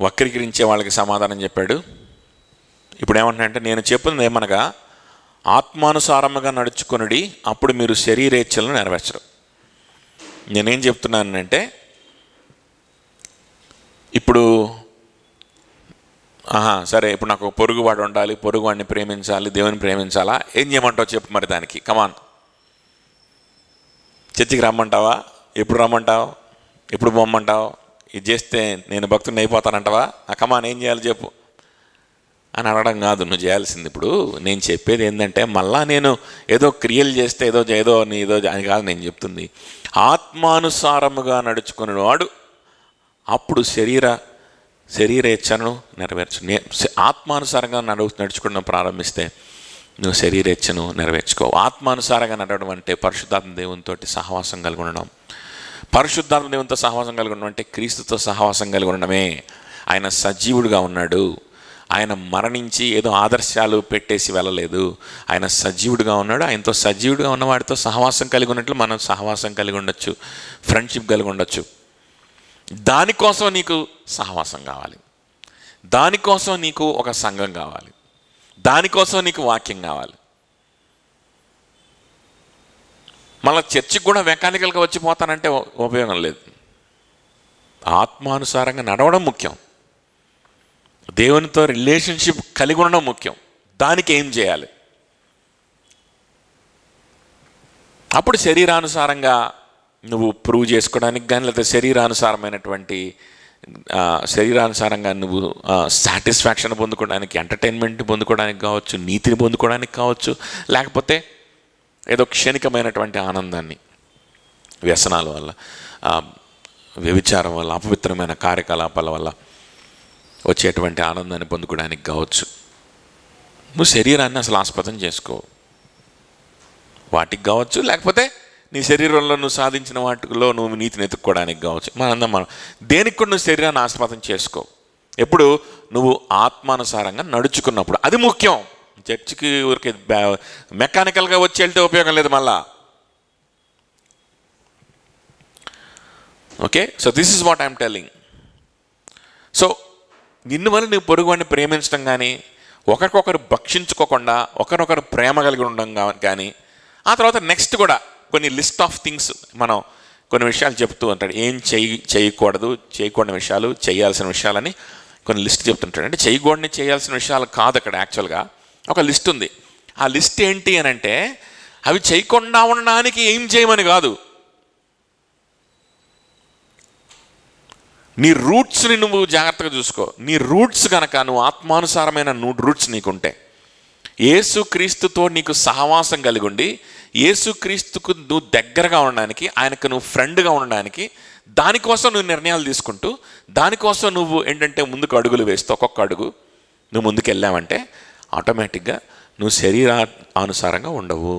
వక్రీకరించే వాళ్ళకి సమాధానం చెప్పాడు. ఇప్పుడు ఏమంటున్నాడంటే, నేను చెప్పింది ఏమనగా ఆత్మానుసారముగా నడుచుకొనుడి, అప్పుడు మీరు శరీరేచ్ఛలను నెరవేర్చరు. నేనేం చెప్తున్నానంటే, ఇప్పుడు సరే, ఇప్పుడు నాకు పొరుగువాడు ఉండాలి, పొరుగువాడిని ప్రేమించాలి, దేవుని ప్రేమించాలా, ఏం చేయమంటావు చెప్పు మరి. దానికి కమాన్, చర్చికి రమ్మంటావా, ఎప్పుడు రమ్మంటావు, ఎప్పుడు పొమ్మంటావు, ఇది చేస్తే నేను భక్తుని అయిపోతానంటావా, కమాన్ ఏం చేయాలి చెప్పు అని అడగడం కాదు నువ్వు చేయాల్సింది. ఇప్పుడు నేను చెప్పేది ఏంటంటే, మళ్ళా నేను ఏదో క్రియలు చేస్తే ఏదో అని కాదు నేను చెప్తుంది. ఆత్మానుసారముగా నడుచుకునే వాడు అప్పుడు శరీరేచ్ఛను నెరవేర్చు. ఆత్మానుసారంగా నడుచుకోవడం ప్రారంభిస్తే నువ్వు శరీరేచ్ఛను నెరవేర్చుకోవు. ఆత్మానుసారంగా నడవడం అంటే పరిశుద్ధాత్మ దేవునితో సహవాసం కలిగి ఉండడం. పరిశుద్ధాత్మ దేవునితో సహవాసం కలిగి ఉండడం అంటే క్రీస్తుతో సహవాసం కలిగి ఉండడమే. ఆయన సజీవుడిగా ఉన్నాడు. ఆయన మరణించి ఏదో ఆదర్శాలు పెట్టేసి వెళ్ళలేదు. ఆయన సజీవుడిగా ఉన్నాడు. ఆయనతో సజీవుడిగా ఉన్నవాడితో సహవాసం కలిగి ఉన్నట్లు మనం సహవాసం కలిగి ఉండొచ్చు, ఫ్రెండ్షిప్ కలిగి ఉండొచ్చు. దానికోసం నీకు సహవాసం కావాలి, దానికోసం నీకు ఒక సంఘం కావాలి, దానికోసం నీకు వాక్యం కావాలి. మళ్ళీ చర్చికి కూడా మెకానికల్గా వచ్చిపోతానంటే ఉపయోగం లేదు. ఆత్మానుసారంగా నడవడం ముఖ్యం, దేవునితో రిలేషన్షిప్ కలిగి ఉండడం ముఖ్యం. దానికి ఏం చేయాలి? అప్పుడు శరీరానుసారంగా నువ్వు ప్రూవ్ చేసుకోవడానికి కానీ, లేకపోతే శరీరానుసారంగా నువ్వు సాటిస్ఫాక్షన్ పొందుకోవడానికి, ఎంటర్టైన్మెంట్ పొందుకోవడానికి కావచ్చు, నీతిని పొందుకోవడానికి కావచ్చు, లేకపోతే ఏదో క్షణికమైనటువంటి ఆనందాన్ని వ్యసనాల వల్ల, వ్యభిచారం వల్ల, అపవిత్రమైన కార్యకలాపాల వల్ల వచ్చేటువంటి ఆనందాన్ని పొందుకోవడానికి కావచ్చు. నువ్వు శరీరాన్ని అసలు ఆస్పదం చేసుకో, వాటికి కావచ్చు, లేకపోతే నీ శరీరంలో నువ్వు సాధించిన వాటిలో నువ్వు నీతిని ఎత్తుక్కోవడానికి కావచ్చు. మనం దేనికి కూడా నువ్వు శరీరాన్ని ఆస్పదం చేసుకో. ఎప్పుడు నువ్వు ఆత్మానుసారంగా నడుచుకున్నప్పుడు అది ముఖ్యం. చర్చికి ఊరికే మెకానికల్గా వచ్చి వెళ్తే ఉపయోగం లేదు మళ్ళా. Okay, so this is what I'm telling. So నిన్ను వల్ల నువ్వు పొరుగువాడిని ప్రేమించడం కానీ, ఒకరికొకరు భక్షించుకోకుండా ఒకరినొకరు ప్రేమ కలిగి ఉండడం కానీ, ఆ తర్వాత నెక్స్ట్ కూడా కొన్ని లిస్ట్ ఆఫ్ థింగ్స్ మనం కొన్ని విషయాలు చెప్తూ ఉంటాడు. ఏం చేయకూడని విషయాలు, చేయాల్సిన విషయాలని కొన్ని లిస్ట్ చెప్తుంటాడు. అంటే చేయాల్సిన విషయాలు కాదు అక్కడ, యాక్చువల్గా ఒక లిస్ట్ ఉంది. ఆ లిస్ట్ ఏంటి అని అంటే, అవి చేయకుండా ఉండడానికి ఏం చేయమని కాదు, నీ రూట్స్ని నువ్వు జాగ్రత్తగా చూసుకో. నీ రూట్స్ కనుక నువ్వు ఆత్మానుసారమైన రూట్స్ నీకుంటే, యేసుక్రీస్తుతో నీకు సహవాసం కలిగి ఉండి, యేసుక్రీస్తుకు నువ్వు దగ్గరగా ఉండడానికి, ఆయనకు నువ్వు ఫ్రెండ్గా ఉండడానికి, దానికోసం నువ్వు నిర్ణయాలు తీసుకుంటూ, దానికోసం నువ్వు ఏంటంటే ముందుకు అడుగులు వేస్తూ ఒక్కొక్క అడుగు నువ్వు ముందుకు వెళ్ళావంటే ఆటోమేటిక్గా నువ్వు శరీరానుసారంగా ఉండవు.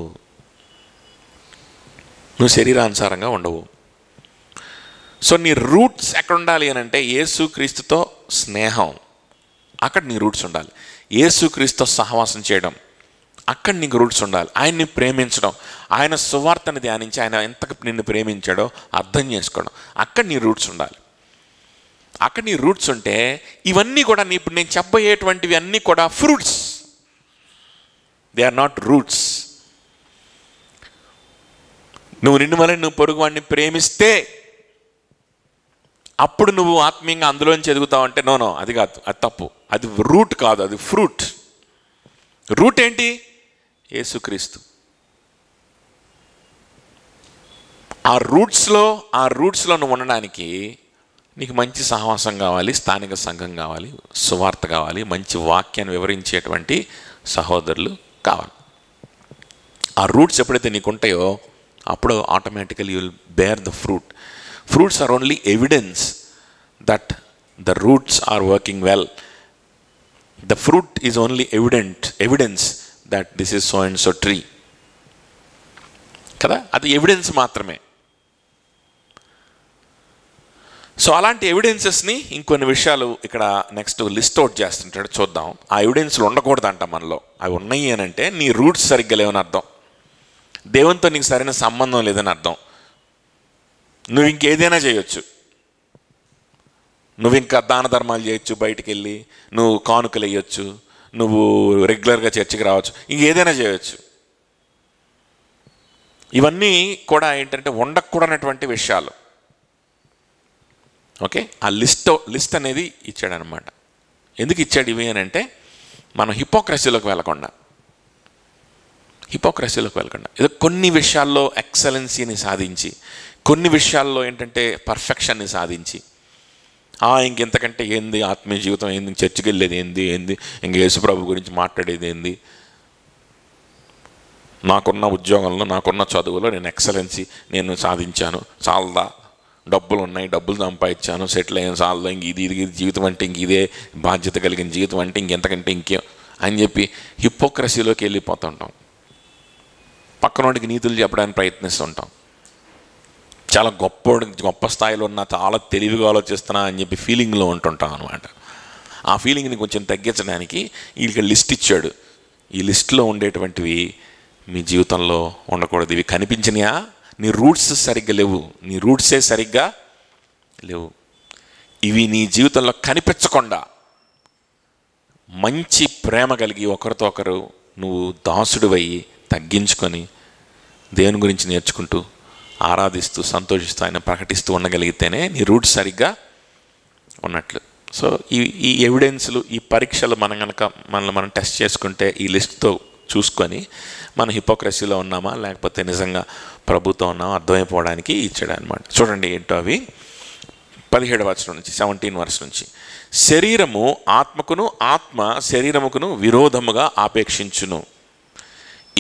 సో నీ రూట్స్ ఎక్కడ ఉండాలి అని అంటే, యేసుక్రీస్తుతో స్నేహం, అక్కడ నీ రూట్స్ ఉండాలి. యేసుక్రీస్తుతో సహవాసం చేయడం, అక్కడ నీకు రూట్స్ ఉండాలి. ఆయన్ని ప్రేమించడం, ఆయన సువార్తని ధ్యానించి ఆయన ఎంత నిన్ను ప్రేమించాడో అర్థం చేసుకోవడం, అక్కడ నీ రూట్స్ ఉండాలి. అక్కడ నీ రూట్స్ ఉంటే ఇవన్నీ కూడా ఇప్పుడు నేను చెప్పబోయేటువంటివి అన్నీ కూడా fruits, they are not roots. నిన్ను వల్ల నువ్వు పొరుగువాడిని ప్రేమిస్తే అప్పుడు నువ్వు ఆత్మీయంగా అందులోంచి ఎదుగుతావు అంటే నో, అది కాదు, అది తప్పు. అది రూట్ కాదు, అది ఫ్రూట్. రూట్ ఏంటి? యేసుక్రీస్తు. ఆ రూట్స్లో నువ్వు ఉండడానికి నీకు మంచి సహవాసం కావాలి, స్థానిక సంఘం కావాలి, సువార్త కావాలి, మంచి వాక్యాన్ని వివరించేటువంటి సహోదరులు కావాలి. ఆ రూట్స్ ఎప్పుడైతే నీకు ఉంటాయో అప్పుడు automatically you will bear the fruit. Fruits are only evidence that the roots are working well. The fruit is only evidence that this is so and so tree. కదా, అది ఎవిడెన్స్ మాత్రమే. సో అలాంటి ఎవిడెన్సెస్ని ఇంకొన్ని విషయాలు ఇక్కడ నెక్స్ట్ లిస్ట్ అవుట్ చేస్తుంటాడు, చూద్దాం. ఆ ఎవిడెన్స్లు ఉండకూడదంట మనలో. అవి ఉన్నాయి అని అంటే నీ రూట్స్ సరిగ్గా లేవని అర్థం, దేవునితో నీకు సరైన సంబంధం లేదని అర్థం. నువ్వు ఇంకేదైనా చేయొచ్చు, నువ్వు ఇంకా దాన ధర్మాలు చేయొచ్చు, బయటికి వెళ్ళి నువ్వు కానుకలు వేయచ్చు, నువ్వు రెగ్యులర్గా చర్చికి రావచ్చు, ఇంకేదైనా చేయొచ్చు. ఇవన్నీ కూడా ఏంటంటే ఉండకూడనటువంటి విషయాలు. ఓకే, ఆ లిస్ట్ అనేది ఇచ్చాడనమాట. ఎందుకు ఇచ్చాడు ఇవి అని అంటే మనం హిపోక్రసీలోకి వెళ్ళకుండా ఏదో కొన్ని విషయాల్లో ఎక్సలెన్సీని సాధించి, కొన్ని విషయాల్లో ఏంటంటే పర్ఫెక్షన్ని సాధించి, ఇంకెంతకంటే ఏంది ఆత్మీయ జీవితం, ఏంది చర్చికి వెళ్ళేది ఏంది ఇంక యేసుప్రభు గురించి మాట్లాడేది ఏంది, నాకున్న ఉద్యోగంలో నాకున్న చదువులో నేను ఎక్సలెన్సీ నేను సాధించాను, చాలదా, డబ్బులు ఉన్నాయి, డబ్బులు సంపాదించాను, సెటిల్ అయ్యాను, చాలదా, ఇంక ఇది జీవితం అంటే ఇంక ఇదే బాధ్యత కలిగిన జీవితం అంటే ఇంకెంతకంటే ఇంకేం అని చెప్పి హిపోక్రసీలోకి వెళ్ళిపోతుంటాం. పక్కనోడికి నీతులు చెప్పడానికి ప్రయత్నిస్తుంటాం. చాలా గొప్ప స్థాయిలో ఉన్నా, చాలా తెలివిగా ఆలోచిస్తున్నా అని చెప్పి ఫీలింగ్లో ఉంటుంటాం అనమాట. ఆ ఫీలింగ్ని కొంచెం తగ్గించడానికి వీళ్ళకి లిస్ట్ ఇచ్చాడు. ఈ లిస్ట్లో ఉండేటువంటివి మీ జీవితంలో ఉండకూడదు. ఇవి కనిపించినాయా, నీ రూట్స్ సరిగ్గా లేవు, నీ రూట్సే సరిగ్గా లేవు. ఇవి నీ జీవితంలో కనిపించకుండా మంచి ప్రేమ కలిగి ఒకరితో ఒకరు నువ్వు దాసుడివయ్యి తగ్గించుకొని దేవుని గురించి నేర్చుకుంటూ ఆరాధిస్తూ సంతోషిస్తూ ఆయన ప్రకటిస్తూ ఉండగలిగితేనే నీ రూట్ సరిగ్గా ఉన్నట్లు. సో ఈ ఎవిడెన్స్లు, ఈ పరీక్షలు మనం టెస్ట్ చేసుకుంటే ఈ లిస్ట్తో చూసుకొని మన హిపోక్రసీలో ఉన్నామా లేకపోతే నిజంగా ప్రభుతో ఉన్నామా అర్థమైపోవడానికి ఇచ్చాడు అనమాట. చూడండి ఏంటో అవి. 17వ వచనం నుంచి 17 వర్స్ నుంచి, శరీరము ఆత్మకును, ఆత్మ శరీరముకును విరోధముగా ఆపేక్షించును.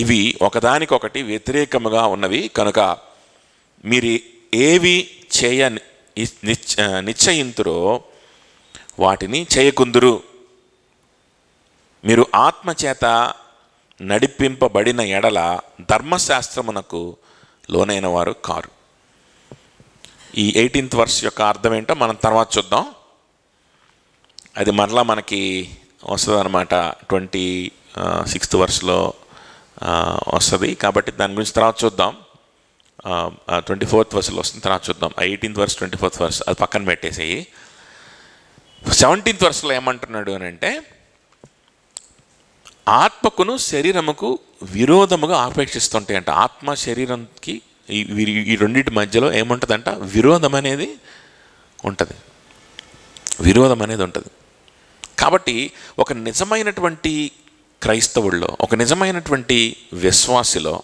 ఇవి ఒకదానికొకటి వ్యతిరేకముగా ఉన్నవి కనుక మీరు ఏవి నిశ్చయింతురో వాటిని చేయకుందురు. మీరు ఆత్మచేత నడిపింపబడిన ఎడల ధర్మశాస్త్రమునకు లోనైన వారు కారు. ఈ 18th వర్స్ యొక్క అర్థం ఏంటో మనం తర్వాత చూద్దాం. అది మరలా మనకి వస్తుంది అనమాట. 26th వర్స్లో వస్తుంది కాబట్టి దాని గురించి తర్వాత చూద్దాం. 24th వర్స్లో వస్తుంది, తర్వాత చూద్దాం. 18th వర్స్ 24th వర్స్ అది పక్కన పెట్టేసేయి. 17th వర్స్లో ఏమంటున్నాడు అని అంటే ఆత్మకును శరీరముకు విరోధముగా ఆపేక్షిస్తుంటాయి అంట. ఆత్మ శరీరంకి ఈ రెండింటి మధ్యలో ఏముంటుందంట, విరోధం అనేది ఉంటుంది. కాబట్టి ఒక నిజమైనటువంటి క్రైస్తవుల్లో, ఒక నిజమైనటువంటి విశ్వాసిలో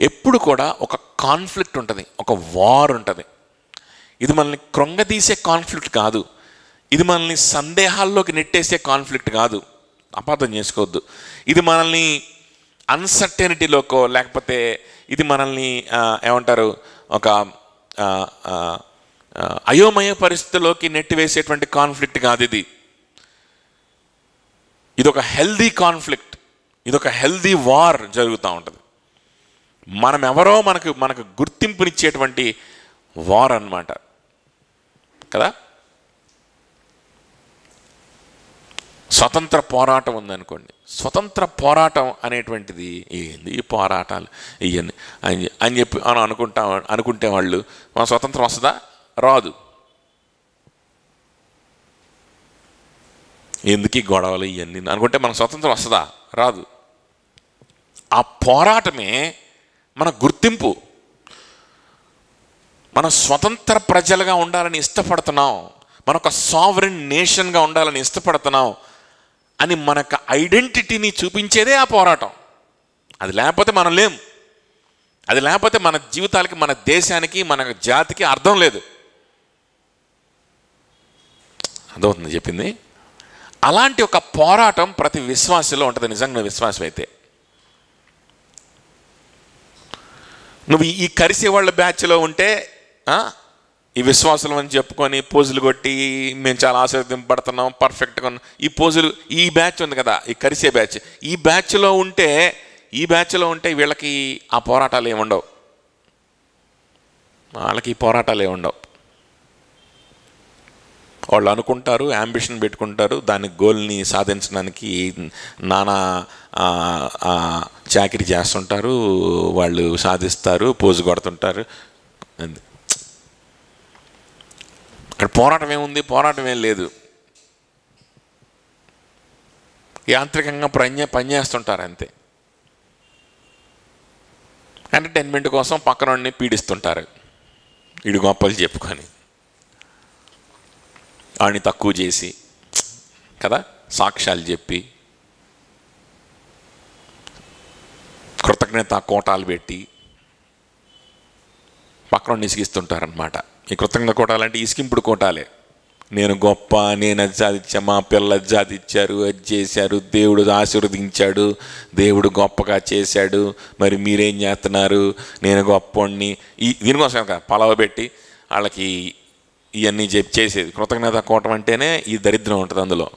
ఎప్పుడు కూడా ఒక కాన్ఫ్లిక్ట్ ఉంటుంది, ఒక వార్ ఉంటుంది. ఇది మనల్ని కృంగదీసే కాన్ఫ్లిక్ట్ కాదు, ఇది మనల్ని సందేహాల్లోకి నెట్టేసే కాన్ఫ్లిక్ట్ కాదు, అపార్థం చేసుకోవద్దు. ఇది మనల్ని అన్సర్టెనిటీలోకో లేకపోతే ఇది మనల్ని ఏమంటారు ఒక అయోమయ పరిస్థితిలోకి నెట్టివేసేటువంటి కాన్ఫ్లిక్ట్ కాదు. ఇది ఒక హెల్దీ కాన్ఫ్లిక్ట్, ఇది ఒక హెల్దీ వార్ జరుగుతూ ఉంటుంది. మనం ఎవరో మనకు గుర్తింపునిచ్చేటువంటి వార్ అన్నమాట కదా. స్వతంత్ర పోరాటం ఉందనుకోండి, స్వతంత్ర పోరాటం అనేటువంటిది ఏంది ఈ పోరాటాలు ఇవన్నీ అని చెప్పి అనుకుంటే వాళ్ళు మన స్వతంత్రం వస్తుందా, రాదు. ఎందుకు ఈ గొడవలు ఇవన్నీ అనుకుంటే మన స్వతంత్రం వస్తుందా, రాదు. ఆ పోరాటమే మన గుర్తింపు. మనం స్వతంత్ర ప్రజలుగా ఉండాలని ఇష్టపడుతున్నాం, మనొక సావరెన్ నేషన్గా ఉండాలని ఇష్టపడుతున్నాం అని మనకు ఐడెంటిటీని చూపించేదే ఆ పోరాటం. అది లేకపోతే మనం లేం, అది లేకపోతే మన జీవితాలకి, మన దేశానికి, మన జాతికి అర్థం లేదు. అర్థమవుతుంది చెప్పింది. అలాంటి ఒక పోరాటం ప్రతి విశ్వాసలో ఉంటుంది. నిజంగా విశ్వాసం అయితే నువ్వు ఈ కరిసేవాళ్ళ బ్యాచ్లో ఉంటే ఈ విశ్వాసం అని చెప్పుకొని పోజులు కొట్టి మేము చాలా ఆశీర్వదింపబడుతున్నాం, పర్ఫెక్ట్గా ఉన్నాం, ఈ పోజులు, ఈ బ్యాచ్ ఉంది కదా, ఈ కరిసే బ్యాచ్, ఈ బ్యాచ్లో ఉంటే వీళ్ళకి ఆ పోరాటాలు ఏముండవు, వాళ్ళకి ఈ పోరాటాలు ఏముండవు. వాళ్ళు అనుకుంటారు, యాంబిషన్ పెట్టుకుంటారు, దాని గోల్ని సాధించడానికి నానా చాకిరీ చేస్తుంటారు, వాళ్ళు సాధిస్తారు, పోజు కొడుతుంటారు. అక్కడ పోరాటం ఏముంది? పోరాటం ఏం లేదు. యాంత్రికంగా పనిచేస్తుంటారు అంతే. ఎంటర్టైన్మెంట్ కోసం పక్కనోడిని పీడిస్తుంటారు, వీడు గొప్పలు చెప్పుకొని, వాడిని తక్కువ చేసి కదా, సాక్ష్యాలు చెప్పి, కృతజ్ఞత కోటాలు పెట్టి పక్కన ఇసిగిస్తుంటారనమాట. ఈ కృతజ్ఞత కోటాలు అంటే ఇసికింపుడు కోటాలే. నేను గొప్ప, నేను అది సాధించా, మా పిల్లలు అది సాధించారు, అది చేశారు, దేవుడు ఆశీర్వదించాడు, దేవుడు గొప్పగా చేశాడు, మరి మీరేం చేస్తున్నారు, నేను గొప్పని, దీనికోసం కదా పలవ పెట్టి వాళ్ళకి ఇవన్నీ చేసేది. కృతజ్ఞత కోటం అంటేనే ఈ దరిద్రం ఉంటుంది. అందులో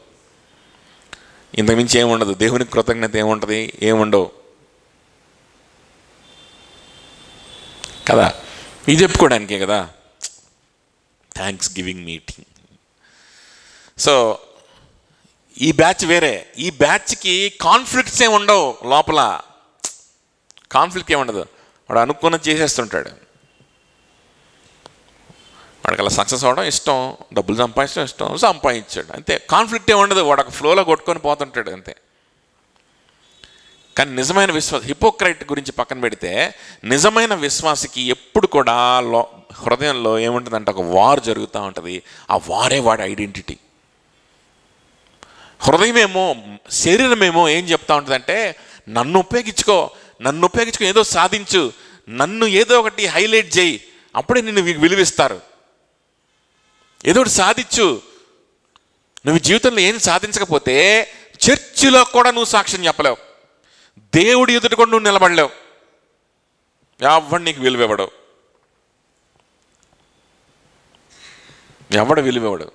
ఇంతకుమించి ఏముండదు. దేవునికి కృతజ్ఞత ఏముంటుంది? ఏముండవు కదా. ఇది చెప్పుకోవడానికే కదా థ్యాంక్స్ గివింగ్ మీటింగ్. సో ఈ బ్యాచ్ వేరే. ఈ బ్యాచ్కి కాన్ఫ్లిక్ట్స్ ఏమి ఉండవు, లోపల కాన్ఫ్లిక్ట్ ఏముండదు. వాడు అనుకున్నది చేసేస్తుంటాడు. వాడికి అలా సక్సెస్ అవ్వడం ఇష్టం, డబ్బులు సంపాదించడం ఇష్టం, సంపాదించాడు అంతే. కాన్ఫ్లిక్ట్ ఏమి ఉండదు. వాడు ఒక ఫ్లోలో కొట్టుకొని పోతుంటాడు అంతే. కానీ నిజమైన హిపోక్రైట్ గురించి పక్కన పెడితే, నిజమైన విశ్వాసికి ఎప్పుడు కూడా హృదయంలో ఏముంటుందంటే ఒక వార్ జరుగుతూ ఉంటుంది. ఆ వారే వాడి ఐడెంటిటీ. హృదయమేమో, శరీరమేమో ఏం చెప్తా ఉంటుందంటే, నన్ను ఉపయోగించుకో, ఏదో సాధించు, నన్ను ఏదో ఒకటి హైలైట్ చేయి, అప్పుడే నిన్ను విలువిస్తారు. ఏదో ఒకటి సాధించు. నువ్వు జీవితంలో ఏం సాధించకపోతే చర్చిలో కూడా నువ్వు సాక్ష్యం చెప్పలేవు, దేవుడి ఎదుట కూడా నువ్వు నిలబడలేవు, ఎవడు నీకు విలువివ్వడు, ఎవడు విలువివ్వడు.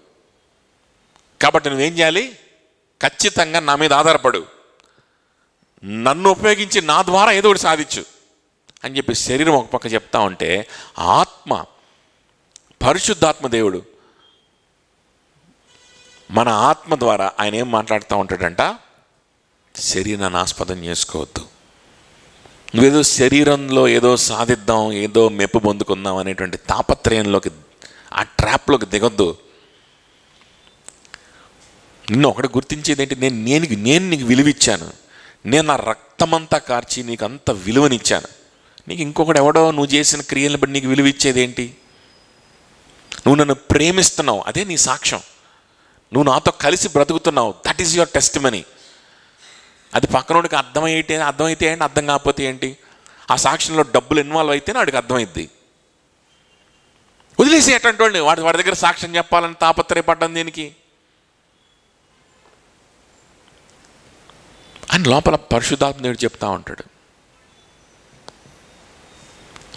కాబట్టి నువ్వేం చేయాలి? ఖచ్చితంగా నా మీద ఆధారపడు, నన్ను ఉపయోగించి నా ద్వారా ఏదో ఒకటి సాధించు అని చెప్పి శరీరం ఒక పక్క చెప్తా ఉంటే, ఆత్మ, పరిశుద్ధాత్మ దేవుడు మన ఆత్మ ద్వారా ఆయన ఏం మాట్లాడుతూ ఉంటాడంట, శరీరాన్ని ఆస్పదం చేసుకోవద్దు, నువ్వేదో శరీరంలో ఏదో సాధిద్దాం, ఏదో మెప్పు పొందుకుందాం అనేటువంటి తాపత్రయంలోకి, ఆ ట్రాప్లోకి దిగొద్దు. నిన్ను ఒకటి గుర్తించేది ఏంటి? నేను నీకు విలువిచ్చాను, నేను నా రక్తమంతా కార్చి నీకు అంత విలువనిచ్చాను. నీకు ఇంకొకటి ఎవడో నువ్వు చేసిన క్రియలను బట్టి నీకు విలువిచ్చేది ఏంటి? నువ్వు నన్ను ప్రేమిస్తున్నావు, అదే నీ సాక్ష్యం. నువ్వు నాతో కలిసి బ్రతుకుతున్నావు, దట్ ఈస్ యువర్ టెస్టిమనీ. అది పక్కనోడికి అర్థమైతే ఏంటి, అర్థం కాకపోతే ఏంటి? ఆ సాక్ష్యంలో డబ్బులు ఇన్వాల్వ్ అయితేనే వాడికి అర్థమైద్ది. వదిలేసి అటువంటి వాడిని, వాడి దగ్గర సాక్ష్యం చెప్పాలని తాపత్రయపడ్డం దేనికి? అని లోపల పరిశుద్ధాత్మ దేవుడు చెప్తా ఉంటాడు,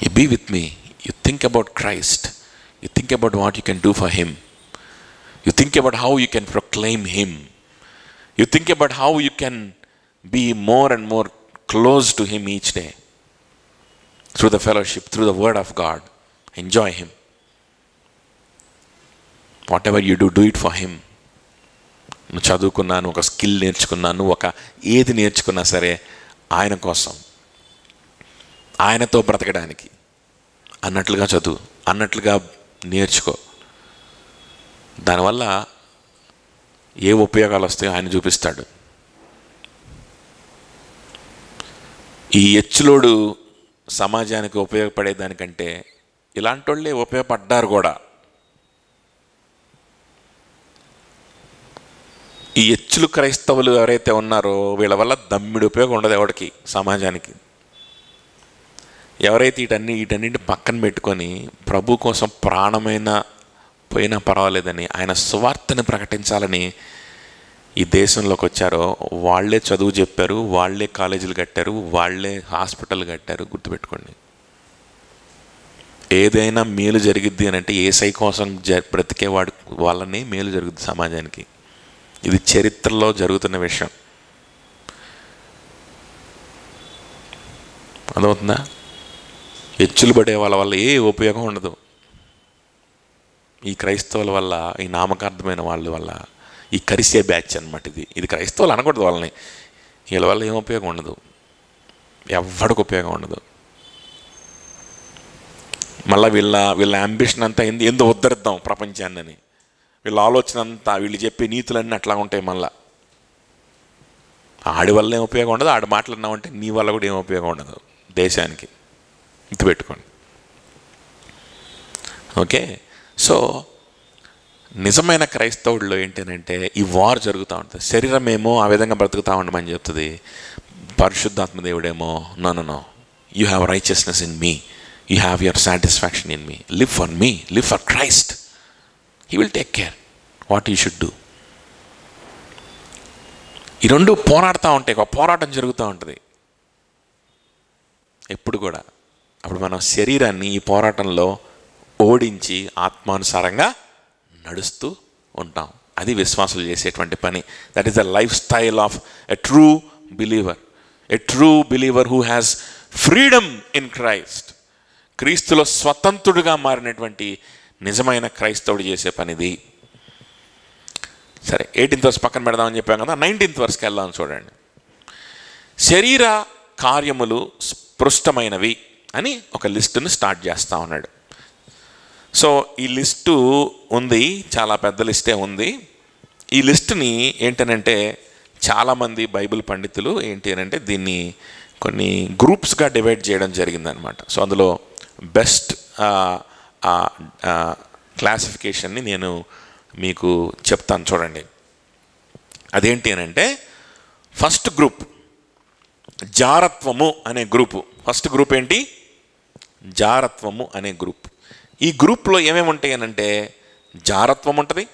you be with me, you think about Christ, you think about what you can do for him, you think about how you can proclaim him, you think about how you can be more and more close to him each day through the fellowship, through the word of God. Enjoy him. Whatever you do, do it for him. నువ్వు చదువుకున్నాను, ఒక skill నేర్చుకున్నాను, ఒక ఏది నేర్చుకున్నా సరే ఆయన కోసం, ఆయనతో బ్రతకడానికి అన్నట్లుగా చదువు, అన్నట్లుగా నేర్చుకో. దానివల్ల ఏ ఉపయోగాలు వస్తాయో ఆయన చూపిస్తాడు. ఈ ఎచ్చులోడు సమాజానికి ఉపయోగపడేదానికంటే ఇలాంటి వాళ్ళే ఉపయోగపడ్డారు కూడా. ఈ ఎచ్చులు క్రైస్తవులు ఎవరైతే ఉన్నారో వీళ్ళ వల్ల దమ్మిడి ఉపయోగం ఉండదు ఎవరికి, సమాజానికి. ఎవరైతే వీటన్నింటి పక్కన పెట్టుకొని ప్రభు కోసం ప్రాణమైన పోయినా పర్వాలేదని ఆయన సువార్తని ప్రకటించాలని ఈ దేశంలోకి వచ్చారో వాళ్ళే చదువు చెప్పారు, వాళ్ళే కాలేజీలు కట్టారు, వాళ్ళే హాస్పిటల్ కట్టారు. గుర్తుపెట్టుకోండి, ఏదైనా మేలు జరిగిద్ది అని అంటే ఏసై కోసం బ్రతికే వాళ్ళనే మేలు జరుగుద్ది సమాజానికి. ఇది చరిత్రలో జరుగుతున్న విషయం. అర్థమవుతుందా? ఎచ్చులు పడే వాళ్ళ వల్ల ఏ ఉపయోగం ఉండదు. ఈ క్రైస్తవుల వల్ల, ఈ నామకార్థమైన వాళ్ళ వల్ల, ఈ కరిసే బ్యాచ్ అనమాట ఇది క్రైస్తవులు అనకూడదు వాళ్ళని. వీళ్ళ వల్ల ఏం ఉపయోగం ఉండదు, ఎవడికి ఉపయోగం ఉండదు. మళ్ళీ వీళ్ళ అంబిషన్ అంతా ఎందుకు ఉద్ధరిద్దాం ప్రపంచాన్ని అని, వీళ్ళ ఆలోచన అంతా, వీళ్ళు చెప్పే నీతులన్నీ అట్లా ఉంటాయి. మళ్ళీ ఆడి వల్ల ఏం ఉపయోగం ఉండదు, ఆడి మాట్లాడినామంటే నీ వల్ల కూడా ఏం ఉపయోగం ఉండదు దేశానికి. గుర్తుపెట్టుకోండి. ఓకే, సో నిజమైన క్రైస్తవుడిలో ఏంటంటే ఈ వార్ జరుగుతూ ఉంటుంది. శరీరమేమో ఆ విధంగా బ్రతుకుతూ ఉండమని చెప్తుంది, పరిశుద్ధాత్మ దేవుడేమో no, you have righteousness in me, you have your satisfaction in me, live for me, live for Christ, he will take care what you should do. ఈ రెండు పోరాడుతూ ఉంటాయి, ఒక పోరాటం జరుగుతూ ఉంటుంది ఎప్పుడు కూడా. అప్పుడు మనం శరీరాన్ని ఈ పోరాటంలో ఓడించి ఆత్మానుసారంగా నడుస్తూ ఉంటాం. అది విశ్వాసులు చేసేటువంటి పని. That is the life style of a true believer. A true believer who has freedom in Christ. క్రీస్తులో స్వతంత్రుడిగా మారినటువంటి నిజమైన క్రైస్తవుడు చేసే పనిది. సరే, 18th వర్స్ పక్కన పెడదామని చెప్పాం కదా, 19th వర్స్కి వెళ్దాం. చూడండి, శరీర కార్యములు స్పృష్టమైనవి అని ఒక లిస్టును స్టార్ట్ చేస్తూ ఉన్నాడు. సో ఈ లిస్టు ఉంది, చాలా పెద్ద లిస్టే ఉంది. ఈ లిస్టుని ఏంటనంటే చాలామంది బైబిల్ పండితులు ఏంటి అనంటే దీన్ని కొన్ని గ్రూప్స్గా డివైడ్ చేయడం జరిగిందనమాట. సో అందులో బెస్ట్ క్లాసిఫికేషన్ని నేను మీకు చెప్తాను. చూడండి, అదేంటి అనంటే ఫస్ట్ గ్రూప్ జారత్వము అనే గ్రూపు. ఫస్ట్ గ్రూప్ ఏంటి? జారత్వము అనే గ్రూప్. ఈ గ్రూప్లో ఏమేమి ఉంటాయి అనంటే జారత్వం ఉంటుంది,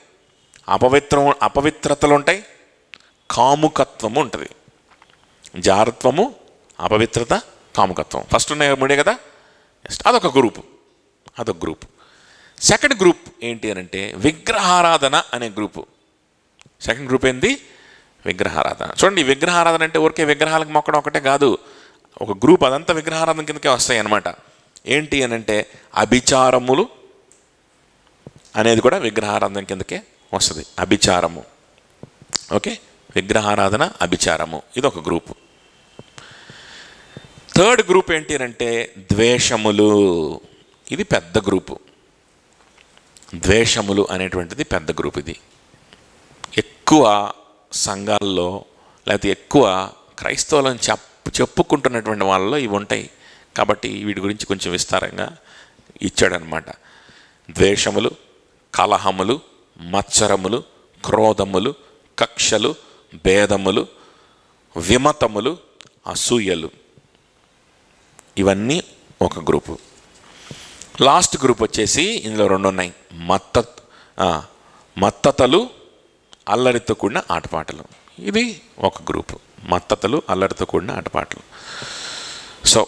అపవిత్రతలు ఉంటాయి, కాముకత్వము ఉంటుంది. జారత్వము, అపవిత్రత, కాముకత్వం ఫస్ట్ ఉన్నాయి మూడే కదా. అదొక గ్రూపు. సెకండ్ గ్రూప్ ఏంటి అనంటే విగ్రహారాధన అనే గ్రూపు. సెకండ్ గ్రూప్ ఏంటి? విగ్రహారాధన. చూడండి, విగ్రహారాధన అంటే ఊరికే విగ్రహాలకు మొక్కడం ఒకటే కాదు, ఒక గ్రూప్ అదంతా విగ్రహారాధన కిందకే వస్తాయి అన్నమాట. ఏంటి అనంటే అభిచారములు అనేది కూడా విగ్రహారాధన కిందకే వస్తుంది. అభిచారము, ఓకే, విగ్రహారాధన, అభిచారము, ఇది ఒక గ్రూపు. థర్డ్ గ్రూప్ ఏంటి అంటే ద్వేషములు. ఇది పెద్ద గ్రూపు. ద్వేషములు అనేటువంటిది పెద్ద గ్రూప్. ఇది ఎక్కువ సంఘాల్లో లేకపోతే ఎక్కువ క్రైస్తవులను చెప్పుకుంటున్నటువంటి వాళ్ళలో ఇవి ఉంటాయి. కాబట్టి వీటి గురించి కొంచెం విస్తారంగా ఇచ్చాడనమాట. ద్వేషములు, కలహములు, మత్సరములు, క్రోధములు, కక్షలు, భేదములు, విమతములు, అసూయలు, ఇవన్నీ ఒక గ్రూపు. లాస్ట్ గ్రూప్ వచ్చేసి ఇందులో రెండు ఉన్నాయి, మత్తతలు, అల్లరితో కూడిన ఆటపాటలు. ఇది ఒక గ్రూపు, మత్తతలు, అల్లరితో కూడిన ఆటపాటలు. సో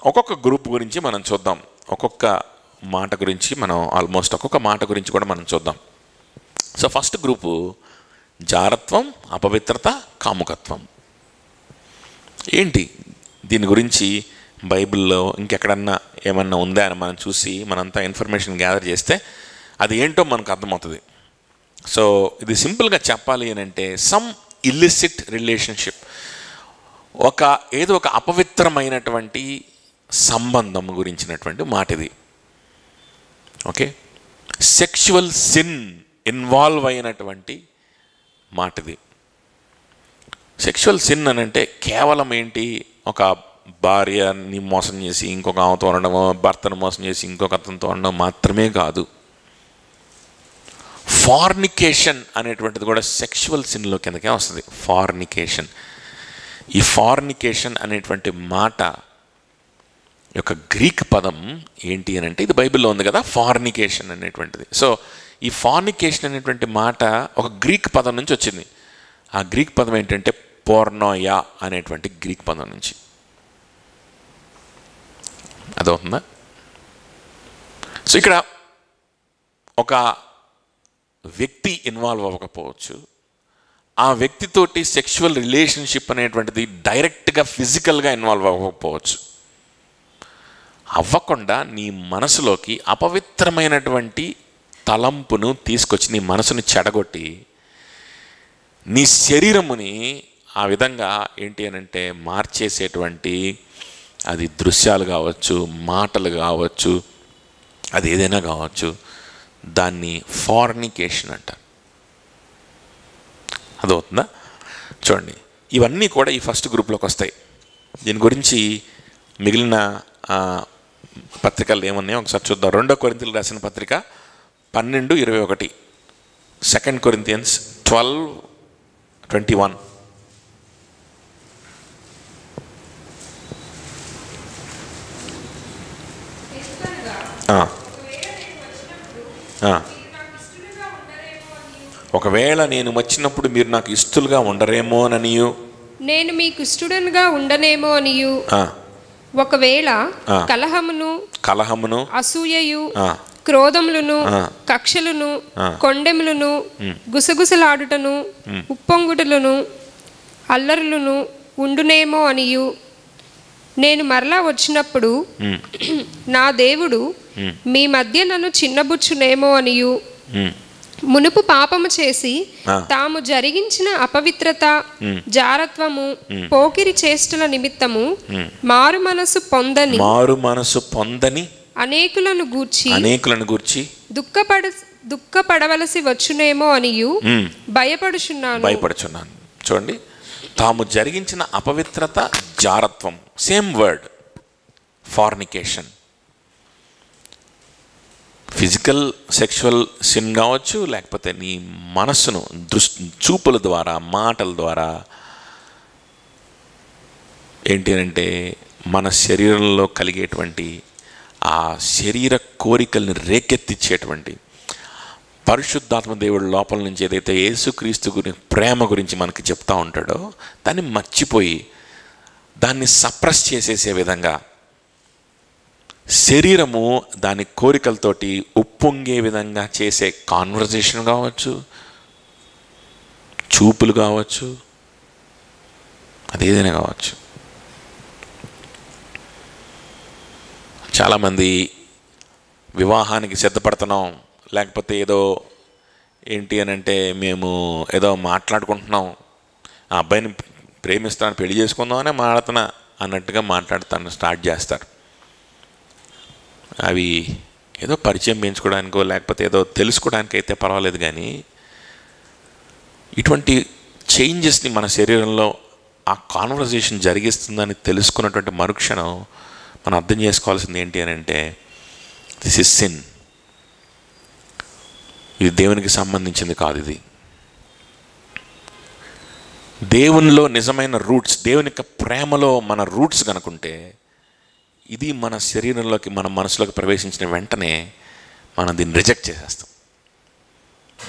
ఒక్కొక్క గ్రూప్ గురించి మనం చూద్దాం. ఒక్కొక్క మాట గురించి మనం ఆల్మోస్ట్ ఒక్కొక్క మాట గురించి కూడా మనం చూద్దాం. సో ఫస్ట్ గ్రూపు జారత్వం, అపవిత్రత, కాముకత్వం. ఏంటి దీని గురించి బైబిల్లో ఇంకెక్కడన్నా ఏమన్నా ఉందా అని మనం చూసి మనంతా ఇన్ఫర్మేషన్ గ్యాదర్ చేస్తే అది ఏంటో మనకు అర్థమవుతుంది. సో ఇది సింపుల్గా చెప్పాలి అని అంటే సమ్ ఇల్లిసిట్ రిలేషన్షిప్, ఏదో ఒక అపవిత్రమైనటువంటి సంబంధం గురించినటువంటి మాట ఇది. ఓకే, సెక్షువల్ సిన్ ఇన్వాల్వ్ అయినటువంటి మాట ఇది. సెక్షువల్ సిన్ అని అంటే కేవలం ఏంటి, ఒక భార్యని మోసం చేసి ఇంకొక ఆమెతో ఉండడం, భర్తను మోసం చేసి ఇంకొక అతనితో ఉండడం మాత్రమే కాదు. ఫార్నికేషన్ అనేటువంటిది కూడా సెక్షువల్ సిన్లో కిందకే వస్తుంది. ఫార్నికేషన్. ఈ ఫార్నికేషన్ అనేటువంటి మాట యొక్క గ్రీక్ పదం ఏంటి అని అంటే ఇది బైబిల్లో ఉంది కదా, ఫార్నికేషన్ అనేటువంటిది. సో ఈ ఫార్నికేషన్ అనేటువంటి మాట ఒక గ్రీక్ పదం నుంచి వచ్చింది. ఆ గ్రీక్ పదం ఏంటంటే పోర్నోయా అనేటువంటి గ్రీక్ పదం నుంచి. అదవుతుందా? సో ఇక్కడ ఒక వ్యక్తి ఇన్వాల్వ్ అవ్వకపోవచ్చు, ఆ వ్యక్తితోటి సెక్షువల్ రిలేషన్షిప్ అనేటువంటిది డైరెక్ట్గా ఫిజికల్గా ఇన్వాల్వ్ అవ్వకపోవచ్చు. అవ్వకుండా నీ మనసులోకి అపవిత్రమైనటువంటి తలంపును తీసుకొచ్చి నీ మనసును చెడగొట్టి నీ శరీరముని ఆ విధంగా ఏంటి అని అంటే మార్చేసేటువంటి, అది దృశ్యాలు కావచ్చు, మాటలు కావచ్చు, అది ఏదైనా కావచ్చు, దాన్ని ఫార్నికేషన్ అంటారు. అదవుతుందా? చూడండి, ఇవన్నీ కూడా ఈ ఫస్ట్ గ్రూప్లోకి వస్తాయి. దీని గురించి మిగిలిన పత్రికలు ఏమున్నాయో ఒకసారి చూద్దాం. 2 కొరింథీయులకు రాసిన పత్రిక 12:21, 2 Corinthians 12:21. ఒకవేళ నేను వచ్చినప్పుడు మీరు నాకు ఇష్టలుగా ఉండరేమో అనియు, నేను మీకు ఇష్టడుగా ఉండనేమో అనియు, ఒకవేళ కలహమును అసూయయు క్రోధములను కక్షలును కొండెములను గుసగుసలాడుటను ఉప్పొంగుటలను అల్లరులను ఉండునేమో అనియు, నేను మరలా వచ్చినప్పుడు నా దేవుడు మీ మధ్య నన్ను చిన్నబుచ్చునేమో అనియు, మునుపు పాపము చేసి తాము జరిగించిన అపవిత్రత జారత్వము పోకిరి చేష్టల నిమిత్తము మారు మనసు పొందని అనేకులను గూర్చి దుఃఖపడవలసి వచ్చునేమో అనియు భయపడుచున్నాను. చూడండి, తాము జరిగించిన అపవిత్రత జారత్వం, same word, fornication. Physical sexual sin కావచ్చు, లేకపోతే నీ మనస్సును చూపుల ద్వారా మాటల ద్వారా ఏంటి అంటే మన శరీరంలో కలిగేటువంటి ఆ శరీర కోరికల్ని రేకెత్తిచ్చేటువంటి పరిశుద్ధాత్మ దేవుడు లోపల నుంచి ఏదైతే యేసుక్రీస్తు గురించి ప్రేమ గురించి మనకి చెప్తా ఉంటాడో దాన్ని మర్చిపోయి దాన్ని సప్రెస్ చేసేసే విధంగా శరీరము దాని కోరికలతోటి ఉప్పొంగే విధంగా చేసే కాన్వర్జేషన్ కావచ్చు, చూపులు కావచ్చు, అదేదైనా కావచ్చు. చాలామంది వివాహానికి సిద్ధపడుతున్నాం, లేకపోతే ఏదో ఏంటి అని అంటే మేము ఏదో మాట్లాడుకుంటున్నాం, ఆ అబ్బాయిని ప్రేమిస్తాను పెళ్లి చేసుకుందామనే మాట్లాడుతున్నా అన్నట్టుగా మాట్లాడుతాను స్టార్ట్ చేస్తారు. అవి ఏదో పరిచయం పెంచుకోవడానికో లేకపోతే ఏదో తెలుసుకోవడానికి అయితే పర్వాలేదు, కానీ ఇటువంటి చేంజెస్ని మన శరీరంలో ఆ కాన్వర్జేషన్ జరిగిస్తుందని తెలుసుకున్నటువంటి మరుక్షణం మనం అర్థం చేసుకోవాల్సింది ఏంటి అని అంటే దిస్ ఇస్ సిన్. ఇది దేవునికి సంబంధించింది కాదు. ఇది దేవునిలో నిజమైన రూట్స్, దేవుని యొక్క ప్రేమలో మన రూట్స్ కనుకుంటే ఇది మన శరీరంలోకి మన మనసులోకి ప్రవేశించిన వెంటనే మనం దీన్ని రిజెక్ట్ చేసేస్తాం,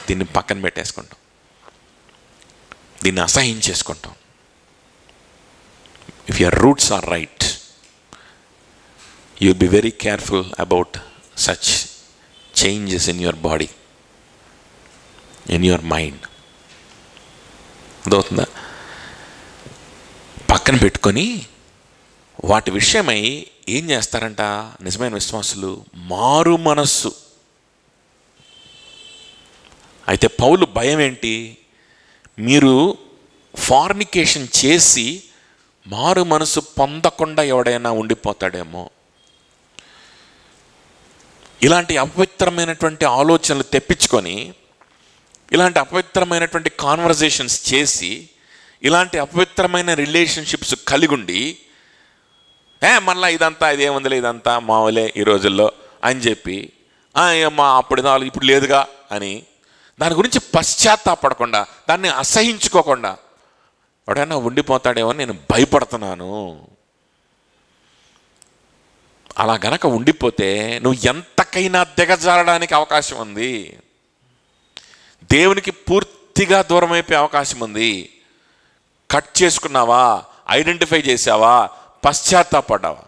దీన్ని పక్కన పెట్టేసుకుంటాం, దీన్ని అసహించేసుకుంటాం. If your roots are right, you will be very careful about such changes in your body, in your mind. అదవుతుందా? పక్కన పెట్టుకొని వాటి విషయమై ఏం చేస్తారంట నిజమైన విశ్వాసులు? మారు మనస్సు. అయితే పౌలు భయం ఏంటి? మీరు ఫార్నికేషన్ చేసి మారు మనసు పొందకుండా ఎవడైనా ఉండిపోతాడేమో, ఇలాంటి అపవిత్రమైనటువంటి ఆలోచనలు తెప్పించుకొని, ఇలాంటి అపవిత్రమైనటువంటి కాన్వర్జేషన్స్ చేసి, ఇలాంటి అపవిత్రమైన రిలేషన్షిప్స్ కలిగుండి మళ్ళీ ఇదంతా ఇదేముందిలే, ఇదంతా మామూలే ఈ రోజుల్లో అని చెప్పి మా అప్పుడు ఇప్పుడు లేదుగా అని దాని గురించి పశ్చాత్తాపడకుండా, దాన్ని అసహించుకోకుండా ఎవడైనా ఉండిపోతాడేమో నేను భయపడుతున్నాను. అలా గనక ఉండిపోతే నువ్వు ఎంతకైనా దిగజారడానికి అవకాశం ఉంది, దేవునికి పూర్తిగా దూరం అయిపోయే అవకాశం ఉంది. కట్ చేసుకున్నావా, ఐడెంటిఫై చేసావా, పశ్చాత్తాపడ్డావా?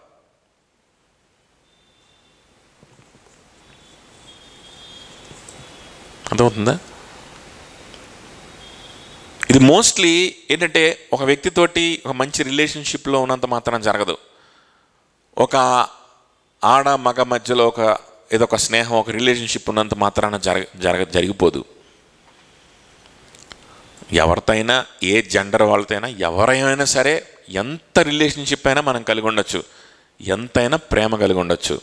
అర్థమవుతుందా? ఇది మోస్ట్లీ ఏంటంటే ఒక వ్యక్తితోటి ఒక మంచి రిలేషన్షిప్లో ఉన్నంత మాత్రం జరగదు. ఒక ఆడ మగ మధ్యలో ఏదో ఒక స్నేహం, ఒక రిలేషన్షిప్ ఉన్నంత మాత్రాన జరిగిపోదు. ఎవరితో అయినా, ఏ జెండర్ వాళ్ళతో అయినా, ఎవరైనా సరే ఎంత రిలేషన్షిప్ అయినా మనం కలిగి ఉండొచ్చు, ఎంతైనా ప్రేమ కలిగి ఉండొచ్చు.